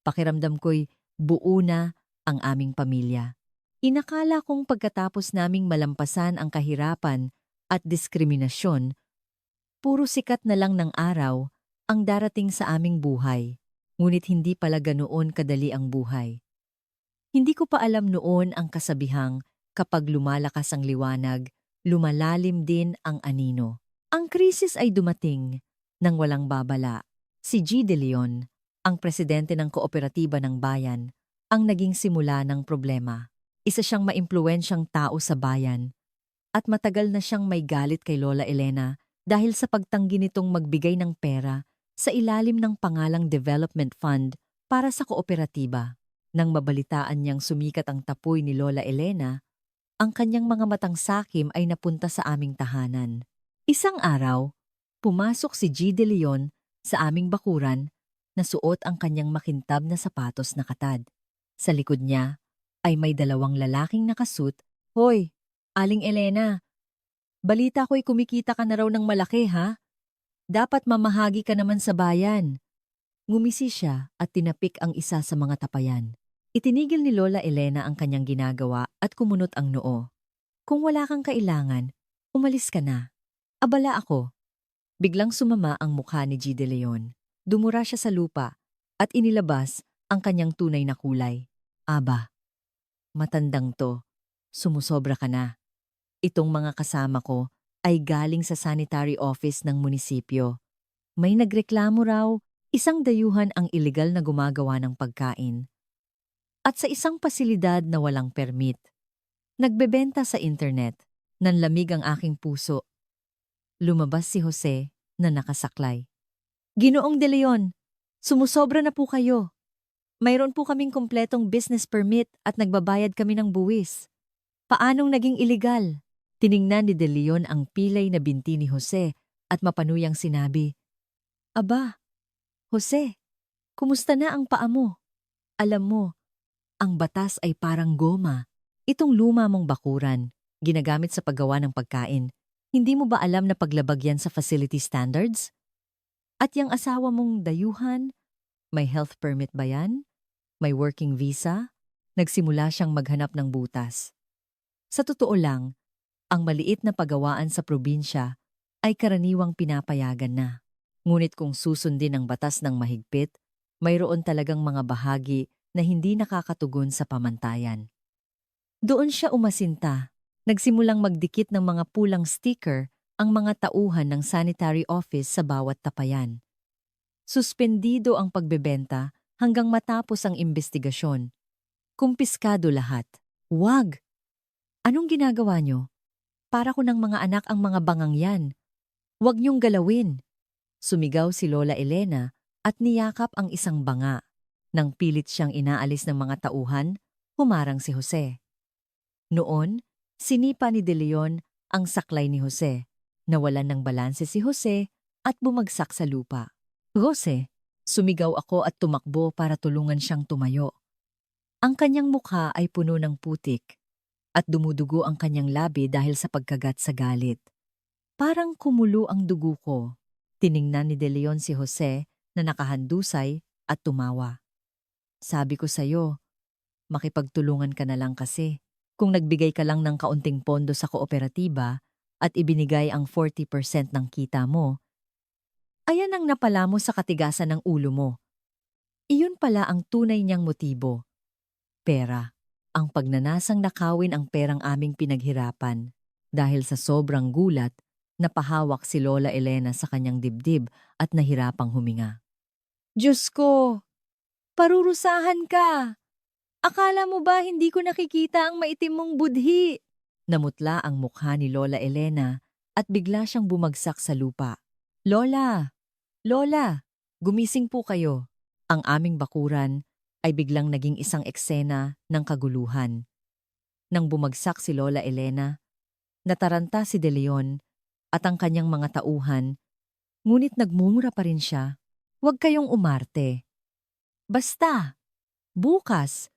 Pakiramdam ko'y buo na ang aming pamilya. Inakala kong pagkatapos naming malampasan ang kahirapan at diskriminasyon, puro sikat na lang ng araw ang darating sa aming buhay. Ngunit hindi pala ganoon kadali ang buhay. Hindi ko pa alam noon ang kasabihang kapag lumalakas ang liwanag, lumalalim din ang anino. Ang krisis ay dumating nang walang babala. Si G. De Leon, ang presidente ng kooperatiba ng bayan, ang naging simula ng problema. Isa siyang maimpluwensyang tao sa bayan at matagal na siyang may galit kay Lola Elena dahil sa pagtanggi nitong magbigay ng pera sa ilalim ng pangalang Development Fund para sa kooperatiba. Nang mabalitaan niyang sumikat ang tapoy ni Lola Elena, ang kanyang mga matang sakim ay napunta sa aming tahanan. Isang araw, pumasok si G. De Leon sa aming bakuran na suot ang kanyang makintab na sapatos na katad. Sa likod niya ay may dalawang lalaking nakasuit. Hoy, Aling Elena, balita ko'y kumikita ka na raw ng malaki ha? Dapat mamahagi ka naman sa bayan. Ngumisi siya at tinapik ang isa sa mga tapayan. Itinigil ni Lola Elena ang kanyang ginagawa at kumunot ang noo. Kung wala kang kailangan, umalis ka na. Abala ako. Biglang sumama ang mukha ni G. De Leon. Dumura siya sa lupa at inilabas ang kanyang tunay na kulay. Aba, matandang to. Sumusobra ka na. Itong mga kasama ko ay galing sa sanitary office ng munisipyo. May nagreklamo raw, isang dayuhan ang iligal na gumagawa ng pagkain. At sa isang pasilidad na walang permit. Nagbebenta sa internet. Nanlamig ang aking puso. Lumabas si Jose na nakasaklay. Ginoong De Leon, sumusobra na po kayo. Mayroon po kaming kumpletong business permit at nagbabayad kami ng buwis. Paanong naging iligal? Tiningnan ni De Leon ang pilay na binti ni Jose at mapanuyang sinabi, Aba, Jose, kumusta na ang paa mo? Alam mo, ang batas ay parang goma. Itong luma mong bakuran, ginagamit sa paggawa ng pagkain. Hindi mo ba alam na paglabag yan sa facility standards? At yung asawa mong dayuhan, may health permit ba yan? May working visa? Nagsimula siyang maghanap ng butas. Sa totoo lang, ang maliit na paggawaan sa probinsya ay karaniwang pinapayagan na. Ngunit kung susundin ang batas ng mahigpit, mayroon talagang mga bahagi na hindi nakakatugon sa pamantayan. Doon siya umasinta. Nagsimulang magdikit ng mga pulang sticker ang mga tauhan ng sanitary office sa bawat tapayan. Suspendido ang pagbebenta hanggang matapos ang imbestigasyon. Kumpiskado lahat. Wag! Anong ginagawa niyo? Para ko ng mga anak ang mga bangang yan. Huwag niyong galawin. Sumigaw si Lola Elena at niyakap ang isang banga. Nang pilit siyang inaalis ng mga tauhan, humarang si Jose. Noon, sinipa ni De Leon ang saklay ni Jose. Nawalan ng balanse si Jose at bumagsak sa lupa. Jose, sumigaw ako at tumakbo para tulungan siyang tumayo. Ang kanyang mukha ay puno ng putik at dumudugo ang kanyang labi dahil sa pagkagat sa galit. Parang kumulo ang dugo ko. Tiningnan ni De Leon si Jose na nakahandusay at tumawa. Sabi ko sa'yo, makipagtulungan ka na lang kasi. Kung nagbigay ka lang ng kaunting pondo sa kooperatiba at ibinigay ang 40% ng kita mo, ayan ang napala mo sa katigasan ng ulo mo. Iyon pala ang tunay niyang motibo. Pera. Ang pagnanasang nakawin ang perang aming pinaghirapan. Dahil sa sobrang gulat, napahawak si Lola Elena sa kanyang dibdib at nahirapang huminga. Diyos ko! Parurusahan ka! Akala mo ba hindi ko nakikita ang maitim mong budhi? Namutla ang mukha ni Lola Elena at bigla siyang bumagsak sa lupa. Lola! Lola! Gumising po kayo. Ang aming bakuran ay biglang naging isang eksena ng kaguluhan. Nang bumagsak si Lola Elena, nataranta si De Leon at ang kanyang mga tauhan, ngunit nagmumura pa rin siya. Huwag kayong umarte. Basta, bukas,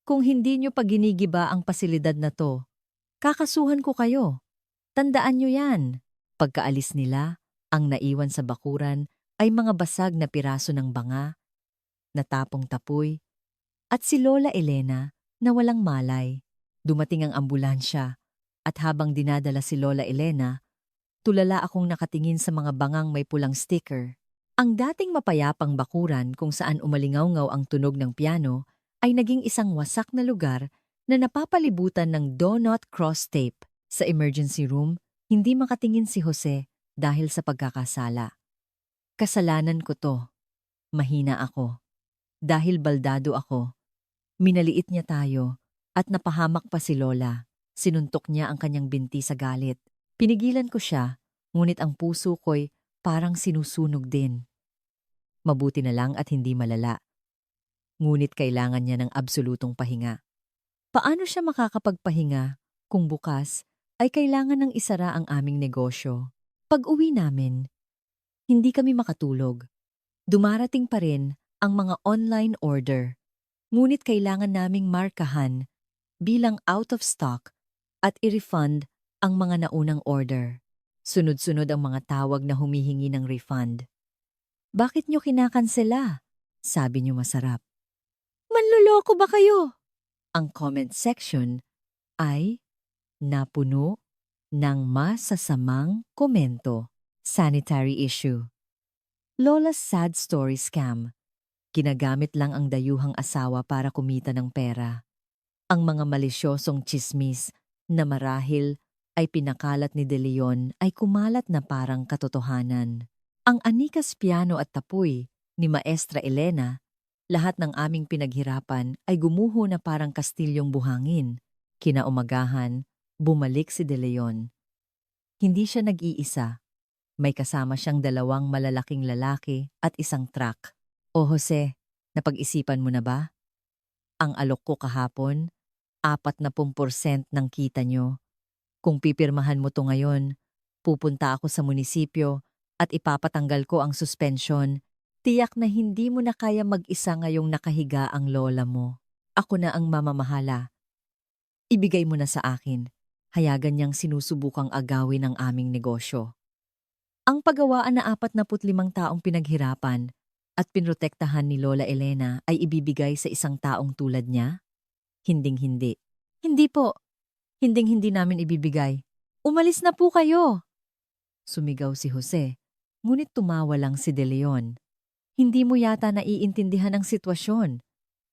kung hindi nyo pa ginigiba ang pasilidad na to, kakasuhan ko kayo. Tandaan nyo yan. Pagkaalis nila, ang naiwan sa bakuran ay mga basag na piraso ng banga, natapong tapoy, at si Lola Elena na walang malay. Dumating ang ambulansya at habang dinadala si Lola Elena, tulala akong nakatingin sa mga bangang may pulang sticker. Ang dating mapayapang bakuran kung saan umalingaw-ngaw ang tunog ng piano ay naging isang wasak na lugar na napapalibutan ng donut cross tape. Sa emergency room, hindi makatingin si Jose dahil sa pagkakasala. Kasalanan ko to. Mahina ako. Dahil baldado ako. Minaliit niya tayo at napahamak pa si Lola. Sinuntok niya ang kanyang binti sa galit. Pinigilan ko siya, ngunit ang puso ko'y parang sinusunog din. Mabuti na lang at hindi malala. Ngunit kailangan niya ng absolutong pahinga. Paano siya makakapagpahinga kung bukas ay kailangan ng isara ang aming negosyo? Pag-uwi namin, hindi kami makatulog. Dumarating pa rin ang mga online order. Ngunit kailangan naming markahan bilang out of stock at i-refund ang mga naunang order. Sunod-sunod ang mga tawag na humihingi ng refund. Bakit nyo kinakansela? Sabi nyo masarap. Manloloko ba kayo? Ang comment section ay napuno ng masasamang komento. Sanitary issue. Lola's sad story scam. Ginagamit lang ang dayuhang asawa para kumita ng pera. Ang mga malisyosong tsismis na marahil ay pinakalat ni De Leon ay kumalat na parang katotohanan. Ang anikas piano at tapoy ni Maestra Elena, lahat ng aming pinaghirapan ay gumuho na parang kastilyong buhangin. Kinaumagahan, bumalik si De Leon. Hindi siya nag-iisa. May kasama siyang 2 malalaking lalaki at isang truck. O Jose, napag-isipan mo na ba? Ang alok ko kahapon, 40% ng kita nyo. Kung pipirmahan mo to ngayon, pupunta ako sa munisipyo at ipapatanggal ko ang suspension. Tiyak na hindi mo na kaya mag-isa ngayong nakahiga ang lola mo. Ako na ang mamamahala. Ibigay mo na sa akin. Hayagan niyang sinusubukang agawin ang aming negosyo. Ang paggawaan na 45 taong pinaghirapan at pinrotektahan ni Lola Elena ay ibibigay sa isang taong tulad niya? Hinding-hindi. Hindi po. Hinding-hindi namin ibibigay. Umalis na po kayo! Sumigaw si Jose, ngunit tumawa lang si De Leon. Hindi mo yata naiintindihan ang sitwasyon.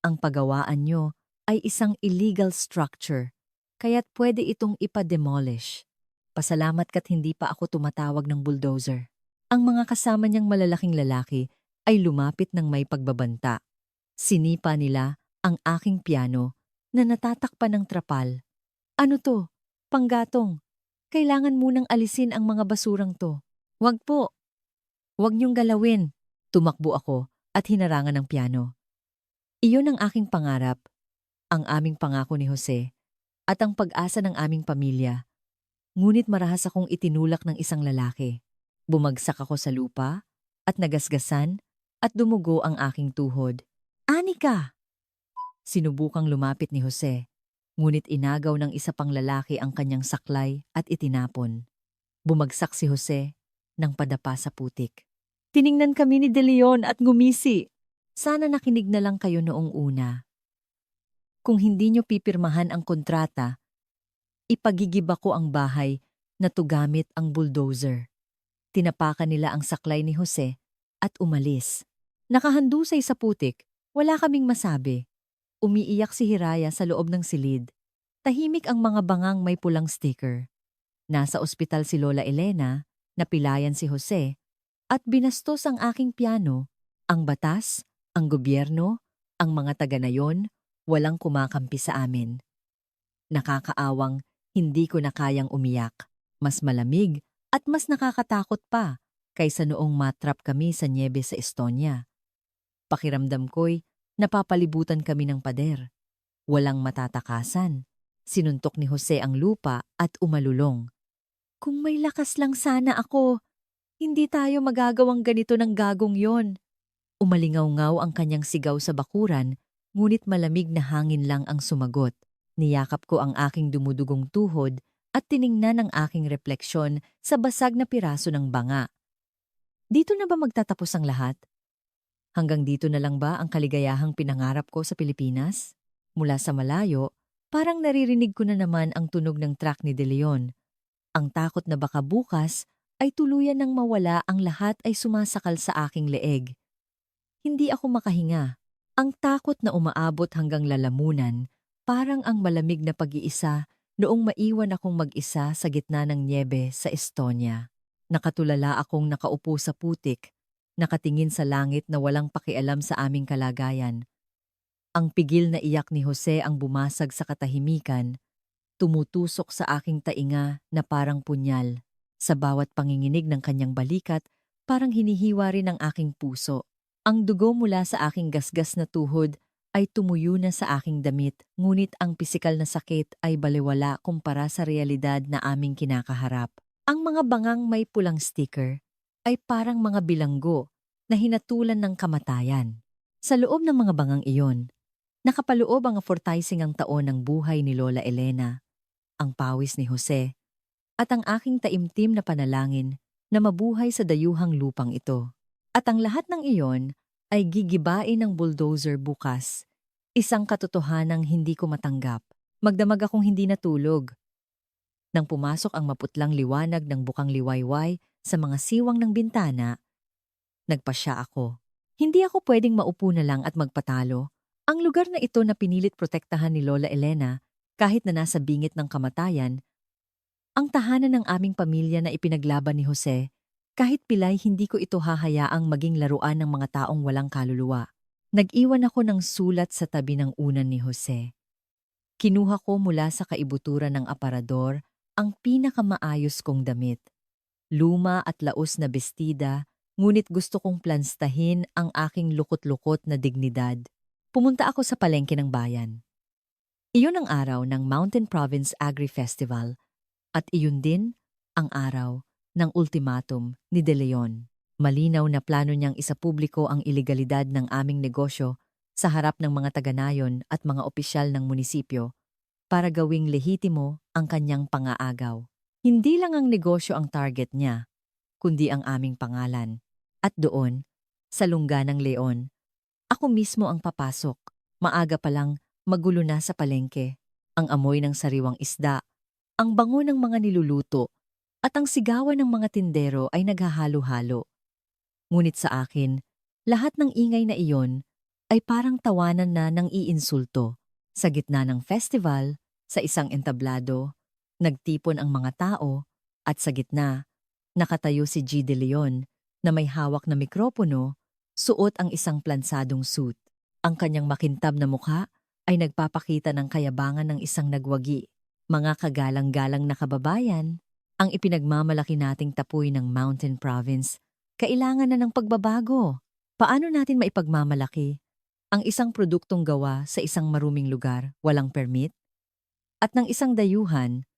Ang pagawaan nyo ay isang illegal structure, kaya't pwede itong ipa-demolish. Pasalamat ka't hindi pa ako tumatawag ng bulldozer. Ang mga kasama niyang malalaking lalaki ay lumapit ng may pagbabanta. Sinipa nila ang aking piano na natatakpan ng trapal. Ano to? Panggatong. Kailangan munang alisin ang mga basurang to. Wag po. Wag niyong galawin. Tumakbo ako at hinarangan ng piano. Iyon ang aking pangarap, ang aming pangako ni Jose, at ang pag-asa ng aming pamilya. Ngunit marahas akong itinulak ng isang lalaki. Bumagsak ako sa lupa, at nagasgasan, at dumugo ang aking tuhod. Anika! Sinubukang lumapit ni Jose, ngunit inagaw ng isa pang lalaki ang kanyang saklay at itinapon. Bumagsak si Jose nang padapa sa putik. Tiningnan kami ni De Leon at ngumisi. Sana nakinig na lang kayo noong una. Kung hindi nyo pipirmahan ang kontrata, ipagigiba ko ang bahay na tugamit ang bulldozer. Tinapakan nila ang saklay ni Jose at umalis. Nakahandusay sa putik, wala kaming masabi. Umiiyak si Hiraya sa loob ng silid. Tahimik ang mga bangang may pulang sticker. Nasa ospital si Lola Elena, napilayan si Jose, at binastos ang aking piano. Ang batas, ang gobyerno, ang mga taga-nayon, walang kumakampi sa amin. Nakakaawang hindi ko na kayang umiyak. Mas malamig at mas nakakatakot pa kaysa noong matrap kami sa nyebe sa Estonia. Pakiramdam ko'y napapalibutan kami ng pader. Walang matatakasan. Sinuntok ni Jose ang lupa at umalulong. Kung may lakas lang sana ako, hindi tayo magagawang ganito ng gagong yon. Umalingaw-ngaw ang kanyang sigaw sa bakuran, ngunit malamig na hangin lang ang sumagot. Niyakap ko ang aking dumudugong tuhod at tiningnan ang aking refleksyon sa basag na piraso ng banga. Dito na ba magtatapos ang lahat? Hanggang dito na lang ba ang kaligayahang pinangarap ko sa Pilipinas? Mula sa malayo, parang naririnig ko na naman ang tunog ng truck ni De Leon. Ang takot na baka bukas ay tuluyan ng mawala, ang lahat ay sumasakal sa aking leeg. Hindi ako makahinga. Ang takot na umaabot hanggang lalamunan, parang ang malamig na pag-iisa noong maiwan akong mag-isa sa gitna ng nyebe sa Estonia. Nakatulala akong nakaupo sa putik, nakatingin sa langit na walang pakialam sa aming kalagayan. Ang pigil na iyak ni Jose ang bumasag sa katahimikan, tumutusok sa aking tainga na parang punyal. Sa bawat panginginig ng kanyang balikat, parang hinihiwa rin ang aking puso. Ang dugo mula sa aking gasgas na tuhod ay tumuyo na sa aking damit, ngunit ang pisikal na sakit ay balewala kumpara sa realidad na aming kinakaharap. Ang mga bangang may pulang sticker ay parang mga bilanggo na hinatulan ng kamatayan. Sa loob ng mga bangang iyon, nakapaloob ang 46 ang taon ng buhay ni Lola Elena, ang pawis ni Jose, at ang aking taimtim na panalangin na mabuhay sa dayuhang lupang ito. At ang lahat ng iyon ay gigibain ng bulldozer bukas, isang katotohanang hindi ko matanggap. Magdamag akong hindi natulog. Nang pumasok ang maputlang liwanag ng bukang liwayway sa mga siwang ng bintana, nagpasya ako. Hindi ako pwedeng maupo na lang at magpatalo. Ang lugar na ito na pinilit protektahan ni Lola Elena kahit na nasa bingit ng kamatayan, ang tahanan ng aming pamilya na ipinaglaban ni Jose, kahit pilay hindi ko ito hahayaang maging laruan ng mga taong walang kaluluwa. Nag-iwan ako ng sulat sa tabi ng unan ni Jose. Kinuha ko mula sa kaibuturan ng aparador ang pinakamaayos kong damit. Luma at laos na bestida, ngunit gusto kong planstahin ang aking lukot-lukot na dignidad. Pumunta ako sa palengke ng bayan. Iyon ang araw ng Mountain Province Agri-Festival at iyon din ang araw ng ultimatum ni De Leon. Malinaw na plano niyang isapubliko ang ilegalidad ng aming negosyo sa harap ng mga taga-nayon at mga opisyal ng munisipyo para gawing lehitimo ang kanyang pangaagaw. Hindi lang ang negosyo ang target niya, kundi ang aming pangalan. At doon, sa lungga ng Leon, ako mismo ang papasok. Maaga pa lang, magulo na sa palengke. Ang amoy ng sariwang isda, ang bango ng mga niluluto, at ang sigawan ng mga tindero ay naghahalo-halo. Ngunit sa akin, lahat ng ingay na iyon ay parang tawanan na ng iinsulto. Sa gitna ng festival, sa isang entablado, nagtipon ang mga tao, at sa gitna, nakatayo si G. De Leon na may hawak na mikropono, suot ang isang plansadong suit. Ang kanyang makintab na mukha ay nagpapakita ng kayabangan ng isang nagwagi. Mga kagalang-galang na kababayan, ang ipinagmamalaki nating tapoy ng Mountain Province, kailangan na ng pagbabago. Paano natin maipagmamalaki Ang isang produktong gawa sa isang maruming lugar, walang permit, at ng isang dayuhan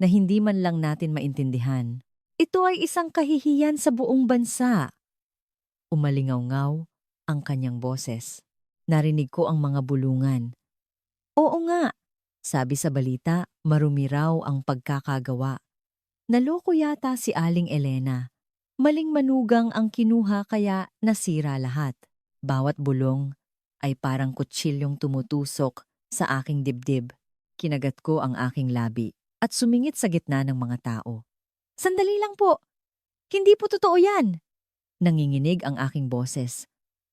na hindi man lang natin maintindihan. Ito ay isang kahihiyan sa buong bansa. Umalingaw-ngaw ang kanyang boses. Narinig ko ang mga bulungan. Oo nga, sabi sa balita, marumi raw ang pagkakagawa. Naloko yata si Aling Elena. Maling manugang ang kinuha kaya nasira lahat. Bawat bulong ay parang kutsilyong tumutusok sa aking dibdib. Kinagat ko ang aking labi at sumingit sa gitna ng mga tao. Sandali lang po! Hindi po totoo yan! Nanginginig ang aking boses.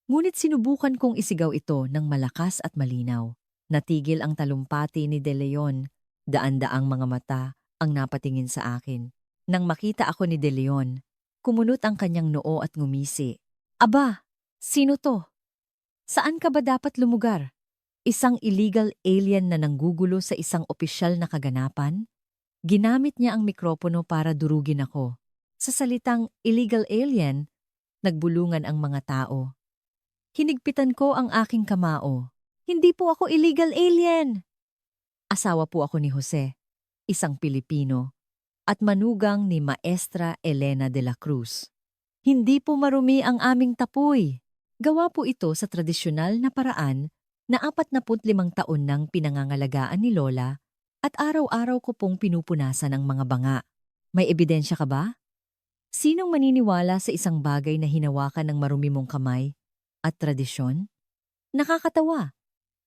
Ngunit sinubukan kong isigaw ito ng malakas at malinaw. Natigil ang talumpati ni De Leon. Daan-daang mga mata ang napatingin sa akin. Nang makita ako ni De Leon, kumunot ang kanyang noo at ngumisi. Aba, sino to? Saan ka ba dapat lumugar? Isang illegal alien na nanggugulo sa isang opisyal na kaganapan? Ginamit niya ang mikropono para durugin ako. Sa salitang illegal alien, nagbulungan ang mga tao. Hinigpitan ko ang aking kamao. Hindi po ako illegal alien! Asawa po ako ni Jose, isang Pilipino, at manugang ni Maestra Elena de la Cruz. Hindi po marumi ang aming tapoy. Gawa po ito sa tradisyonal na paraan na 45 taon nang pinangangalagaan ni Lola at araw-araw ko pong pinupunasan ang mga banga. May ebidensya ka ba? Sinong maniniwala sa isang bagay na hinawakan ng marumi mong kamay at tradisyon? Nakakatawa.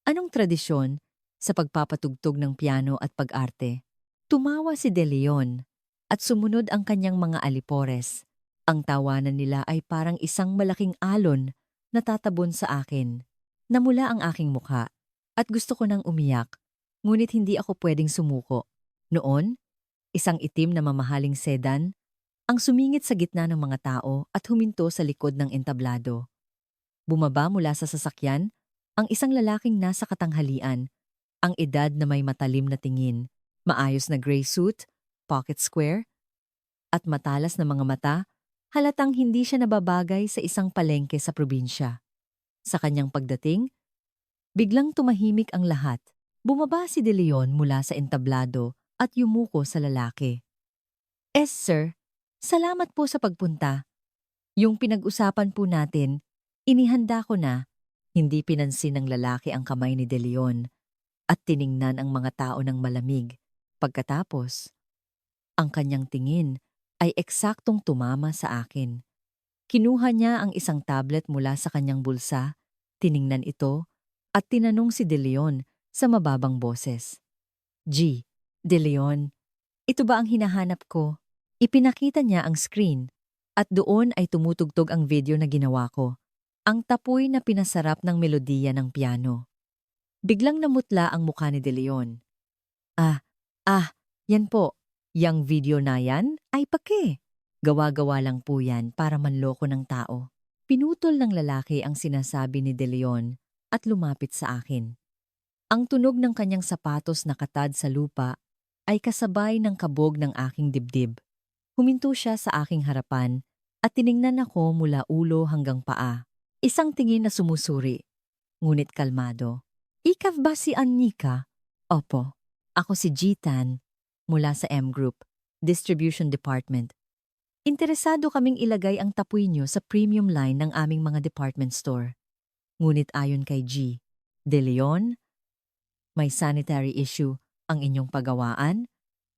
Anong tradisyon sa pagpapatugtog ng piano at pag-arte? Tumawa si De Leon at sumunod ang kanyang mga alipores. Ang tawanan nila ay parang isang malaking alon na tatabon sa akin. Namula ang aking mukha at gusto ko nang umiyak, ngunit hindi ako pwedeng sumuko. Noon, isang itim na mamahaling sedan ang sumingit sa gitna ng mga tao at huminto sa likod ng entablado. Bumaba mula sa sasakyan ang isang lalaking nasa katanghalian, ang edad na may matalim na tingin, maayos na gray suit, pocket square, at matalas na mga mata, halatang hindi siya nababagay sa isang palengke sa probinsya. Sa kanyang pagdating, biglang tumahimik ang lahat. Bumaba si De Leon mula sa entablado at yumuko sa lalaki. Sir, salamat po sa pagpunta. Yung pinag-usapan po natin, inihanda ko na. Hindi pinansin ng lalaki ang kamay ni De Leon at tiningnan ang mga tao ng malamig. Pagkatapos, ang kanyang tingin ay eksaktong tumama sa akin. Kinuha niya ang isang tablet mula sa kanyang bulsa, tiningnan ito, at tinanong si De Leon sa mababang boses. De Leon, ito ba ang hinahanap ko? Ipinakita niya ang screen, at doon ay tumutugtog ang video na ginawa ko. Ang tapoy na pinasarap ng melodiya ng piano. Biglang namutla ang mukha ni De Leon. Yan po. Yang video na yan ay pake. Gawa-gawa lang po yan para manloko ng tao. Pinutol ng lalaki ang sinasabi ni De Leon at lumapit sa akin. Ang tunog ng kanyang sapatos na katad sa lupa ay kasabay ng kabog ng aking dibdib. Huminto siya sa aking harapan at tiningnan ako mula ulo hanggang paa. Isang tingin na sumusuri, ngunit kalmado. Ikaw ba si Anika? Opo, ako si Jitan mula sa M Group, Distribution Department. Interesado kaming ilagay ang tapoy niyo sa premium line ng aming mga department store. Ngunit ayon kay De Leon, may sanitary issue ang inyong pagawaan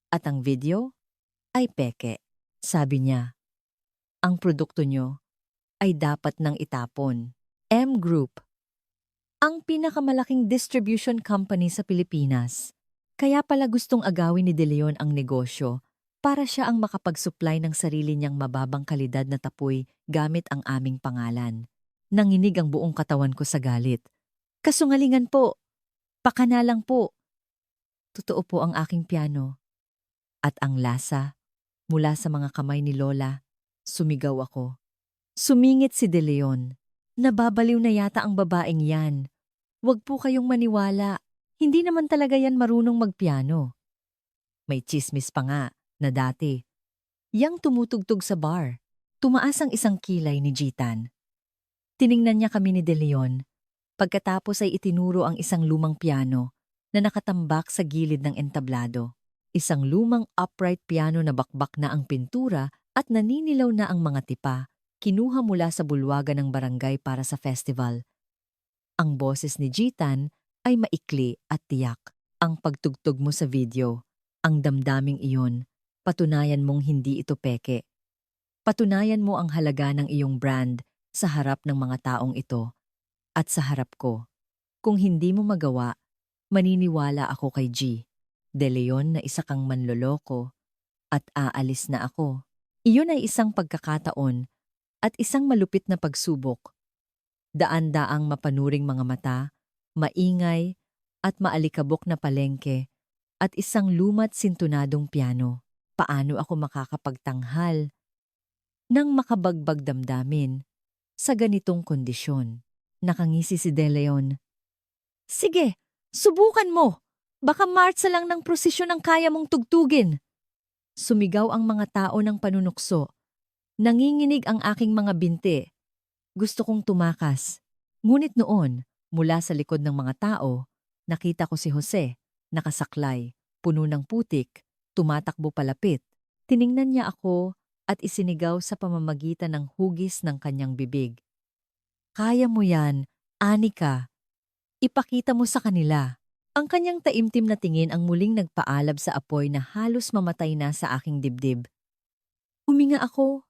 at ang video ay peke. Sabi niya, ang produkto niyo ay dapat nang itapon. M Group, ang pinakamalaking distribution company sa Pilipinas. Kaya pala gustong agawin ni De Leon ang negosyo para siya ang makapag-supply ng sarili niyang mababang kalidad na tapoy gamit ang aming pangalan. Nanginig ang buong katawan ko sa galit. Kasungalingan po! Pakana lang po! Totoo po ang aking piano. At ang lasa, mula sa mga kamay ni Lola, sumigaw ako. Sumingit si De Leon. Nababaliw na yata ang babaeng yan. Huwag po kayong maniwala. Hindi naman talaga yan marunong magpiano. May tsismis pa nga na dati. Yang tumutugtog sa bar. Tumaas ang isang kilay ni Jitan. Tiningnan niya kami ni De Leon Pagkatapos ay itinuro ang isang lumang piano na nakatambak sa gilid ng entablado. Isang lumang upright piano na bakbak na ang pintura at naninilaw na ang mga tipa, kinuha mula sa bulwagan ng barangay para sa festival. Ang boses ni Jitan ay maikli at tiyak. Ang pagtugtog mo sa video, ang damdaming iyon, patunayan mong hindi ito peke. Patunayan mo ang halaga ng iyong brand sa harap ng mga taong ito at sa harap ko. Kung hindi mo magawa, maniniwala ako kay G. De Leon na isa kang manloloko at aalis na ako. Iyon ay isang pagkakataon at isang malupit na pagsubok. Daan-daang mapanuring mga mata, maingay at maalikabok na palengke at isang lumat sintunadong piano. Paano ako makakapagtanghal ng makabagbag damdamin sa ganitong kondisyon? Nakangisi si De Leon. Sige, subukan mo! Baka martsa lang ng prosesyon ang kaya mong tugtugin. Sumigaw ang mga tao ng panunukso. Nanginginig ang aking mga binti. Gusto kong tumakas. Ngunit noon, mula sa likod ng mga tao, nakita ko si Jose, nakasaklay, puno ng putik, tumatakbo palapit. Tiningnan niya ako at isinigaw sa pamamagitan ng hugis ng kanyang bibig. Kaya mo yan, Anika. Ipakita mo sa kanila. Ang kanyang taimtim na tingin ang muling nagpaalab sa apoy na halos mamatay na sa aking dibdib. Huminga ako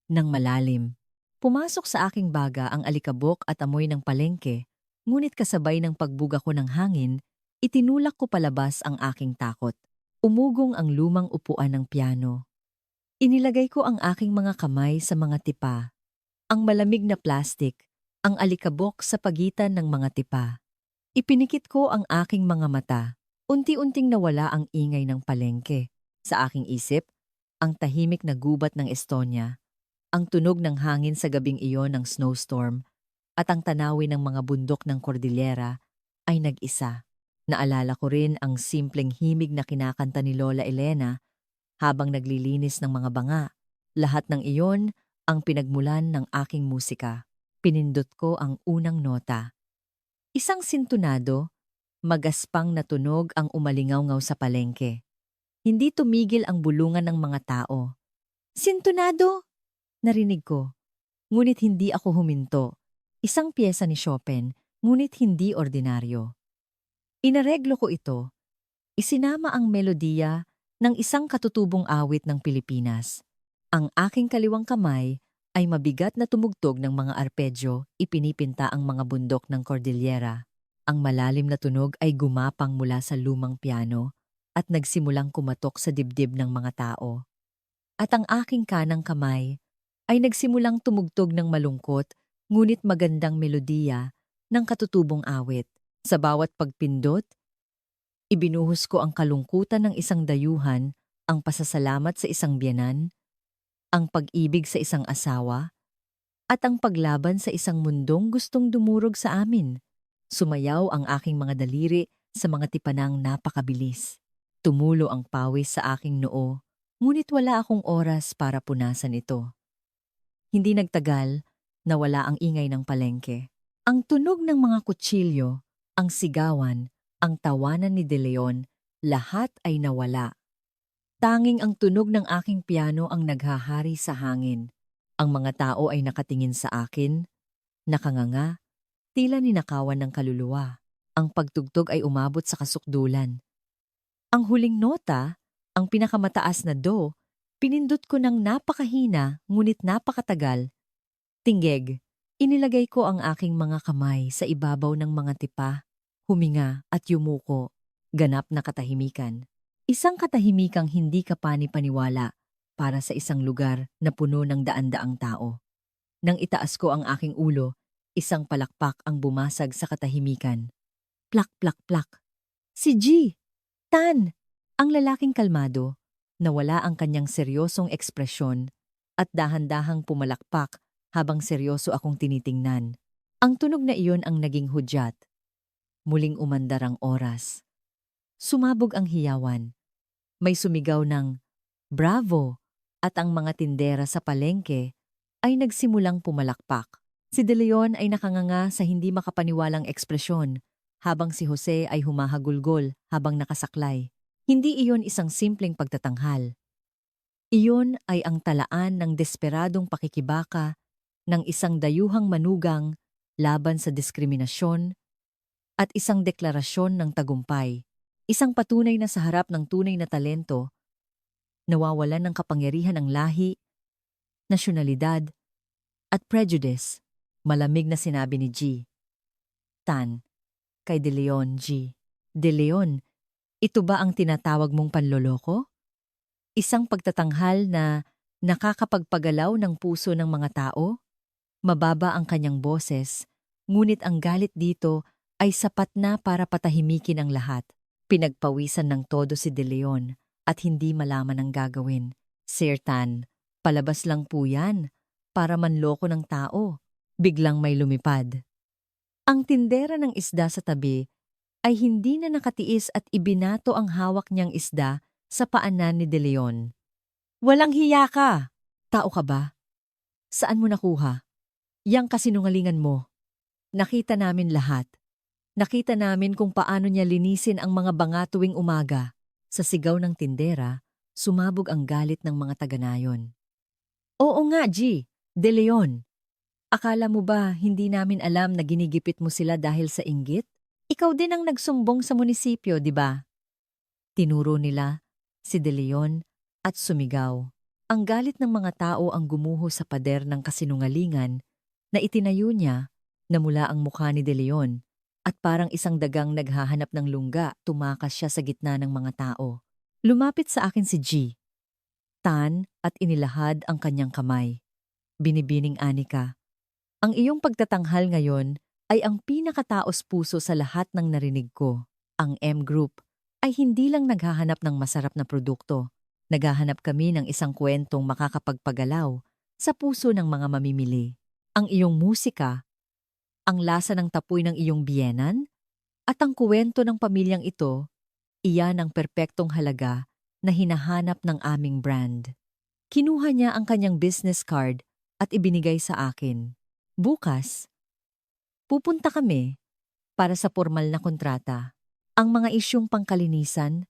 ng malalim. Pumasok sa aking baga ang alikabok at amoy ng palengke, ngunit kasabay ng pagbuga ko ng hangin, itinulak ko palabas ang aking takot. Umugong ang lumang upuan ng piano. Inilagay ko ang aking mga kamay sa mga tipa. Ang malamig na plastik, ang alikabok sa pagitan ng mga tipa. Ipinikit ko ang aking mga mata. Unti-unting nawala ang ingay ng palengke. Sa aking isip, ang tahimik na gubat ng Estonia, ang tunog ng hangin sa gabing iyon ng snowstorm, at ang tanawin ng mga bundok ng Cordillera ay nag-isa. Naalala ko rin ang simpleng himig na kinakanta ni Lola Elena habang naglilinis ng mga banga. Lahat ng iyon ang pinagmulan ng aking musika. Pinindot ko ang unang nota. Isang sintunado, magaspang na tunog ang umalingaw-ngaw sa palengke. Hindi tumigil ang bulungan ng mga tao. Sintunado! Narinig ko. Ngunit hindi ako huminto. Isang piyesa ni Chopin, ngunit hindi ordinaryo. Inareglo ko ito. Isinama ang melodiya ng isang katutubong awit ng Pilipinas. Ang aking kaliwang kamay ay mabigat na tumugtog ng mga arpedyo, ipinipinta ang mga bundok ng Cordillera. Ang malalim na tunog ay gumapang mula sa lumang piano at nagsimulang kumatok sa dibdib ng mga tao. At ang aking kanang kamay ay nagsimulang tumugtog ng malungkot ngunit magandang melodiya ng katutubong awit. Sa bawat pagpindot, ibinuhos ko ang kalungkutan ng isang dayuhan, ang pasasalamat sa isang biyenan, ang pag-ibig sa isang asawa, at ang paglaban sa isang mundong gustong dumurog sa amin. Sumayaw ang aking mga daliri sa mga tipanang napakabilis. Tumulo ang pawis sa aking noo, ngunit wala akong oras para punasan ito. Hindi nagtagal, nawala ang ingay ng palengke. Ang tunog ng mga kutsilyo, ang sigawan, ang tawanan ni De Leon, lahat ay nawala. Tanging ang tunog ng aking piano ang naghahari sa hangin. Ang mga tao ay nakatingin sa akin, nakanganga, tila ninakawan ng kaluluwa. Ang pagtugtog ay umabot sa kasukdulan. Ang huling nota, ang pinakamataas na do, pinindot ko ng napakahina ngunit napakatagal. Tinggeg, inilagay ko ang aking mga kamay sa ibabaw ng mga tipa, huminga at yumuko, ganap na katahimikan. Isang katahimikang hindi kapani-paniwala para sa isang lugar na puno ng daan-daang tao. Nang itaas ko ang aking ulo, isang palakpak ang bumasag sa katahimikan. Plak, plak, plak. Si G! Tan! Ang lalaking kalmado, nawala ang kanyang seryosong ekspresyon at dahan-dahang pumalakpak habang seryoso akong tinitingnan. Ang tunog na iyon ang naging hudyat. Muling umandar ang oras. Sumabog ang hiyawan. May sumigaw ng bravo at ang mga tindera sa palengke ay nagsimulang pumalakpak. Si De Leon ay nakanganga sa hindi makapaniwalang ekspresyon, habang si Jose ay humahagulgol habang nakasaklay. Hindi iyon isang simpleng pagtatanghal. Iyon ay ang talaan ng desperadong pakikibaka ng isang dayuhang manugang laban sa diskriminasyon at isang deklarasyon ng tagumpay. Isang patunay na sa harap ng tunay na talento, nawawalan ng kapangyarihan ang lahi, nasyonalidad, at prejudice. Malamig na sinabi ni G. Tan, kay De Leon G. De Leon, ito ba ang tinatawag mong panloloko? Isang pagtatanghal na nakakapagpagalaw ng puso ng mga tao? Mababa ang kanyang boses, ngunit ang galit dito ay sapat na para patahimikin ang lahat. Pinagpawisan ng todo si De Leon at hindi malaman ang gagawin. Sir Tan, palabas lang po yan para manloko ng tao. Biglang may lumipad. Ang tindera ng isda sa tabi ay hindi na nakatiis at ibinato ang hawak niyang isda sa paanan ni De Leon. Walang hiya ka! Tao ka ba? Saan mo nakuha? Yang kasinungalingan mo. Nakita namin lahat. Nakita namin kung paano niya linisin ang mga banga tuwing umaga. Sa sigaw ng tindera, sumabog ang galit ng mga taga-nayon. Oo nga, G. De Leon. Akala mo ba hindi namin alam na ginigipit mo sila dahil sa inggit? Ikaw din ang nagsumbong sa munisipyo, di ba? Tinuro nila si De Leon at sumigaw. Ang galit ng mga tao ang gumuho sa pader ng kasinungalingan na itinayo niya na mula ang mukha ni De Leon at parang isang dagang naghahanap ng lungga, tumakas siya sa gitna ng mga tao. Lumapit sa akin si G. Tan at inilahad ang kanyang kamay. Binibining Anika. Ang iyong pagtatanghal ngayon ay ang pinakataos puso sa lahat ng narinig ko. Ang M Group ay hindi lang naghahanap ng masarap na produkto. Naghahanap kami ng isang kwentong makakapagpagalaw sa puso ng mga mamimili. Ang iyong musika, ang lasa ng tapoy ng iyong biyenan, at ang kwento ng pamilyang ito, iyan ang perpektong halaga na hinahanap ng aming brand. Kinuha niya ang kanyang business card at ibinigay sa akin. Bukas, pupunta kami para sa formal na kontrata. Ang mga isyung pangkalinisan,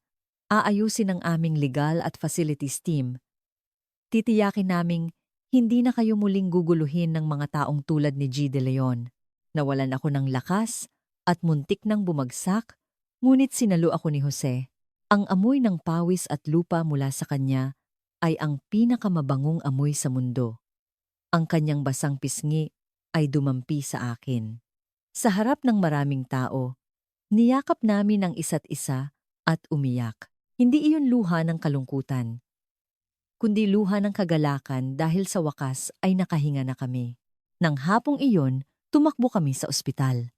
aayusin ng aming legal at facilities team. Titiyakin naming hindi na kayo muling guguluhin ng mga taong tulad ni G. De Leon. Nawalan ako ng lakas at muntik nang bumagsak, ngunit sinalo ako ni Jose. Ang amoy ng pawis at lupa mula sa kanya ay ang pinakamabangong amoy sa mundo. Ang kanyang basang pisngi ay dumampi sa akin. Sa harap ng maraming tao, niyakap namin ang isa't isa at umiyak. Hindi iyon luha ng kalungkutan, kundi luha ng kagalakan dahil sa wakas ay nakahinga na kami. Nang hapong iyon, tumakbo kami sa ospital.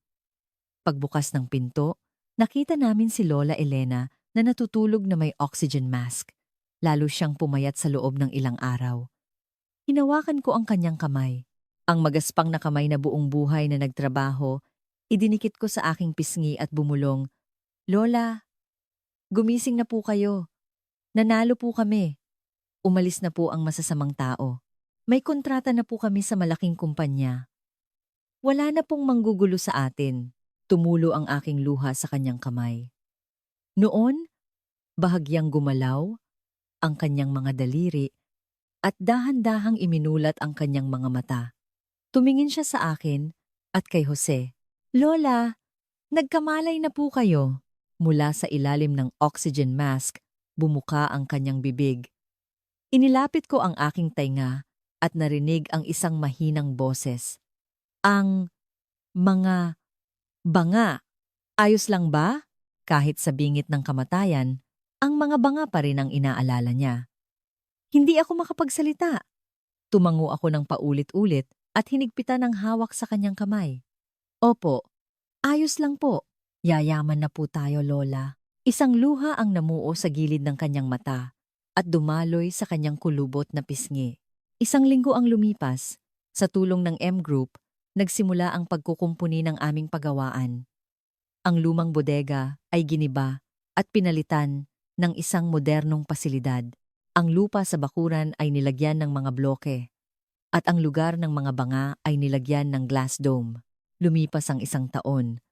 Pagbukas ng pinto, nakita namin si Lola Elena na natutulog na may oxygen mask. Lalo siyang pumayat sa loob ng ilang araw. Hinawakan ko ang kanyang kamay. Ang magaspang na kamay na buong buhay na nagtrabaho, idinikit ko sa aking pisngi at bumulong, Lola, gumising na po kayo. Nanalo po kami. Umalis na po ang masasamang tao. May kontrata na po kami sa malaking kumpanya. Wala na pong manggugulo sa atin. Tumulo ang aking luha sa kanyang kamay. Noon, bahagyang gumalaw ang kanyang mga daliri at dahan-dahang iminulat ang kanyang mga mata. Tumingin siya sa akin at kay Jose. Lola, nagkamalay na po kayo. Mula sa ilalim ng oxygen mask, bumuka ang kanyang bibig. Inilapit ko ang aking tainga at narinig ang isang mahinang boses. Ang mga banga. Ayos lang ba? Kahit sa bingit ng kamatayan, ang mga banga pa rin ang inaalala niya. Hindi ako makapagsalita. Tumango ako ng paulit-ulit at hinigpitan ang hawak sa kanyang kamay. Opo, ayos lang po. Yayaman na po tayo, Lola. Isang luha ang namuo sa gilid ng kanyang mata at dumaloy sa kanyang kulubot na pisngi. Isang linggo ang lumipas. Sa tulong ng M Group, nagsimula ang pagkukumpuni ng aming pagawaan. Ang lumang bodega ay giniba at pinalitan ng isang modernong pasilidad. Ang lupa sa bakuran ay nilagyan ng mga bloke. At ang lugar ng mga banga ay nilagyan ng glass dome. Lumipas ang 1 taon.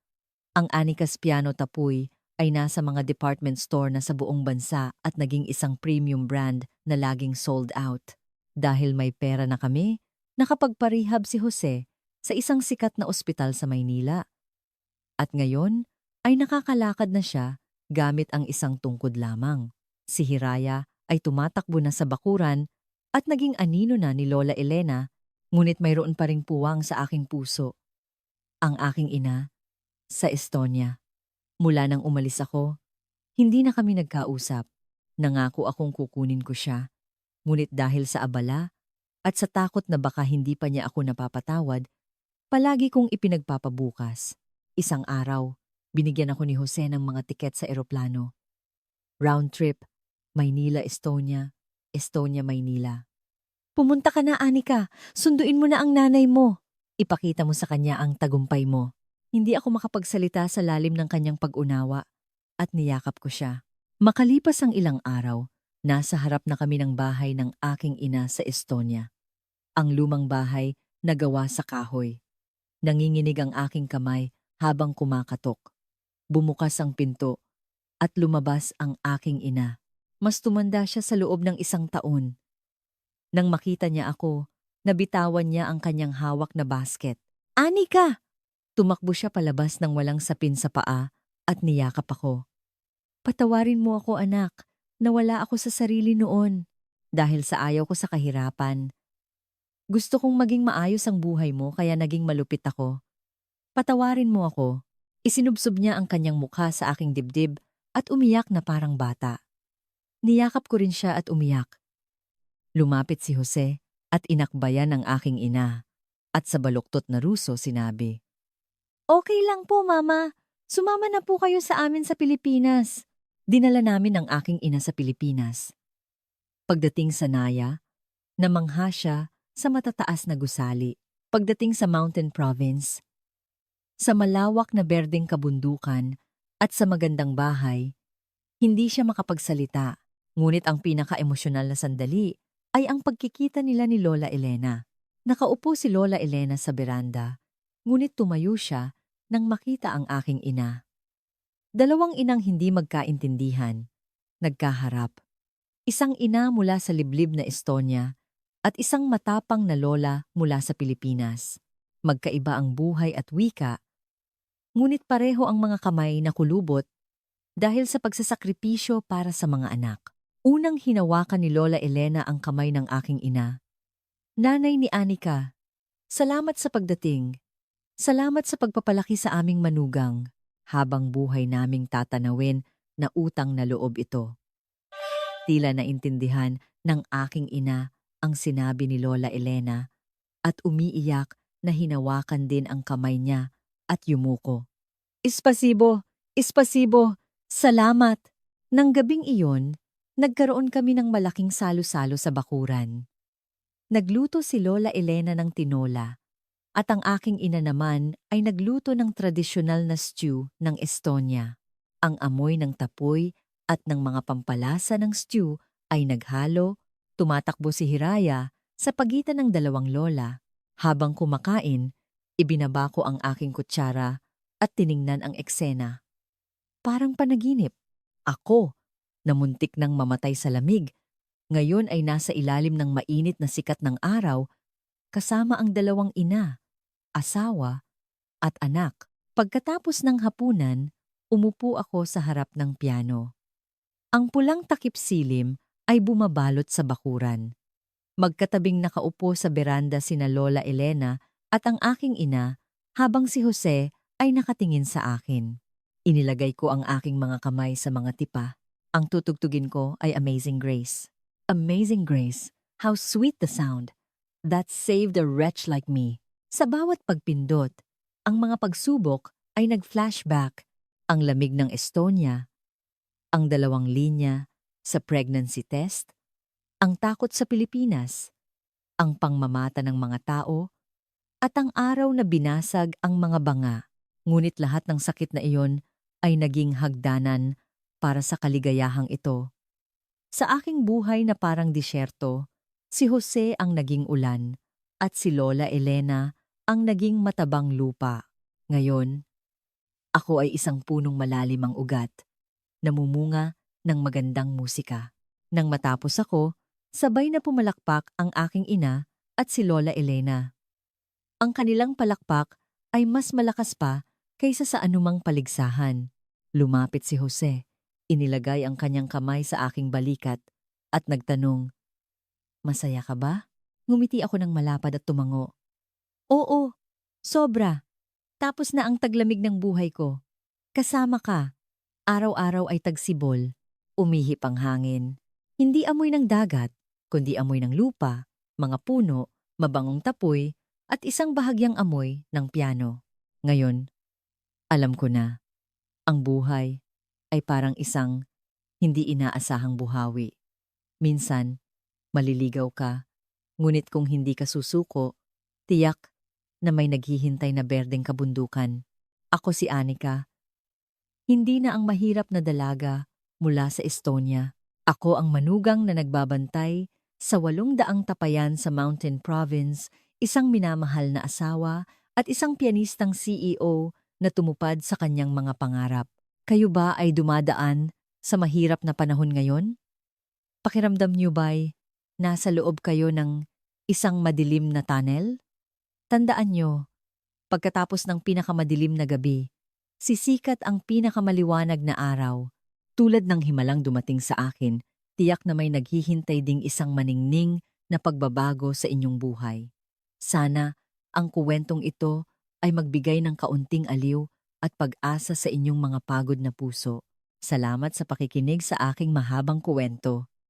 Ang Anikas Piano Tapuy ay nasa mga department store na sa buong bansa at naging isang premium brand na laging sold out. Dahil may pera na kami, nakapagparehab si Jose sa isang sikat na ospital sa Maynila. At ngayon ay nakakalakad na siya gamit ang isang tungkod lamang. Si Hiraya ay tumatakbo na sa bakuran at naging anino na ni Lola Elena, ngunit mayroon pa ring puwang sa aking puso. Ang aking ina sa Estonia. Mula nang umalis ako, hindi na kami nagkausap. Nangako akong kukunin ko siya, ngunit dahil sa abala at sa takot na baka hindi pa niya ako napapatawad, palagi kong ipinagpapabukas. Isang araw, binigyan ako ni Jose ng mga tiket sa eroplano. Round trip, Maynila, Estonia, Estonia, Maynila. Pumunta ka na, Anika. Sunduin mo na ang nanay mo. Ipakita mo sa kanya ang tagumpay mo. Hindi ako makapagsalita sa lalim ng kanyang pag-unawa at niyakap ko siya. Makalipas ang ilang araw, nasa harap na kami ng bahay ng aking ina sa Estonia. Ang lumang bahay na gawa sa kahoy. Nanginginig ang aking kamay habang kumakatok. Bumukas ang pinto at lumabas ang aking ina. Mas tumanda siya sa loob ng 1 taon. Nang makita niya ako, nabitawan niya ang kanyang hawak na basket. Anika! Tumakbo siya palabas ng walang sapin sa paa at niyakap ako. Patawarin mo ako, anak. Nawala ako sa sarili noon dahil sa ayaw ko sa kahirapan. Gusto kong maging maayos ang buhay mo kaya naging malupit ako. Patawarin mo ako. Isinubsob niya ang kanyang mukha sa aking dibdib at umiyak na parang bata. Niyakap ko rin siya at umiyak. Lumapit si Jose at inakbayan ang aking ina. At sa baluktot na Ruso sinabi, "Okay lang po, Mama. Sumama na po kayo sa amin sa Pilipinas." Dinala namin ang aking ina sa Pilipinas. Pagdating sa Naya, namangha siya sa matataas na gusali. Pagdating sa Mountain Province, sa malawak na berdeng kabundukan at sa magandang bahay, hindi siya makapagsalita. Ngunit ang pinaka-emosyonal na sandali ay ang pagkikita nila ni Lola Elena. Nakaupo si Lola Elena sa beranda, ngunit tumayo siya nang makita ang aking ina. Dalawang inang hindi magkaintindihan, nagkaharap. Isang ina mula sa liblib na Estonia at isang matapang na lola mula sa Pilipinas. Magkaiba ang buhay at wika, ngunit pareho ang mga kamay na kulubot dahil sa pagsasakripisyo para sa mga anak. Unang hinawakan ni Lola Elena ang kamay ng aking ina. Nanay ni Anika, salamat sa pagdating. Salamat sa pagpapalaki sa aming manugang. Habang buhay naming tatanawin na utang na loob ito. Tila naintindihan ng aking ina ang sinabi ni Lola Elena at umiiyak na hinawakan din ang kamay niya at yumuko. Espasibo, espasibo, salamat. Nang gabing iyon, nagkaroon kami ng malaking salo-salo sa bakuran. Nagluto si Lola Elena ng tinola at ang aking ina naman ay nagluto ng tradisyonal na stew ng Estonia. Ang amoy ng tapoy at ng mga pampalasa ng stew ay naghalo, tumatakbo si Hiraya sa pagitan ng dalawang lola. Habang kumakain, ibinaba ko ang aking kutsara at tiningnan ang eksena. Parang panaginip. Ako, na muntik nang mamatay sa lamig, ngayon ay nasa ilalim ng mainit na sikat ng araw, kasama ang dalawang ina, asawa, at anak. Pagkatapos ng hapunan, umupo ako sa harap ng piano. Ang pulang takip silim ay bumabalot sa bakuran. Magkatabing nakaupo sa beranda sina Lola Elena at ang aking ina habang si Jose ay nakatingin sa akin. Inilagay ko ang aking mga kamay sa mga tipa. Ang tutugtugin ko ay Amazing Grace. Amazing Grace, how sweet the sound that saved a wretch like me. Sa bawat pagpindot, ang mga pagsubok ay nag-flashback. Ang lamig ng Estonia, ang 2 linya sa pregnancy test, ang takot sa Pilipinas, ang pangmamata ng mga tao, at ang araw na binasag ang mga banga. Ngunit lahat ng sakit na iyon ay naging hagdanan para sa kaligayahang ito. Sa aking buhay na parang disyerto, si Jose ang naging ulan. at si Lola Elena ang naging matabang lupa. Ngayon, ako ay isang punong malalim ang ugat, namumunga ng magandang musika. Nang matapos ako, sabay na pumalakpak ang aking ina at si Lola Elena. Ang kanilang palakpak ay mas malakas pa kaysa sa anumang paligsahan. Lumapit si Jose, inilagay ang kanyang kamay sa aking balikat at nagtanong, "Masaya ka ba?" Ngumiti ako ng malapad at tumango. "Oo, sobra. Tapos na ang taglamig ng buhay ko. Kasama ka. Araw-araw ay tagsibol. Umihip ang hangin. Hindi amoy ng dagat, kundi amoy ng lupa, mga puno, mabangong tapoy, at isang bahagyang amoy ng piano. Ngayon, alam ko na, ang buhay ay parang isang hindi inaasahang buhawi. Minsan, maliligaw ka, ngunit kung hindi ka susuko, tiyak na may naghihintay na berdeng kabundukan. Ako si Anika, hindi na ang mahirap na dalaga mula sa Estonia. Ako ang manugang na nagbabantay sa 800 tapayan sa Mountain Province, isang minamahal na asawa at isang pianistang CEO na tumupad sa kanyang mga pangarap. Kayo ba ay dumadaan sa mahirap na panahon ngayon? Pakiramdam niyo ba'y nasa loob kayo ng isang madilim na tunnel? Tandaan niyo, pagkatapos ng pinakamadilim na gabi, sisikat ang pinakamaliwanag na araw. Tulad ng himalang dumating sa akin, tiyak na may naghihintay ding isang maningning na pagbabago sa inyong buhay. Sana ang kuwentong ito ay magbigay ng kaunting aliw at pag-asa sa inyong mga pagod na puso. Salamat sa pakikinig sa aking mahabang kuwento.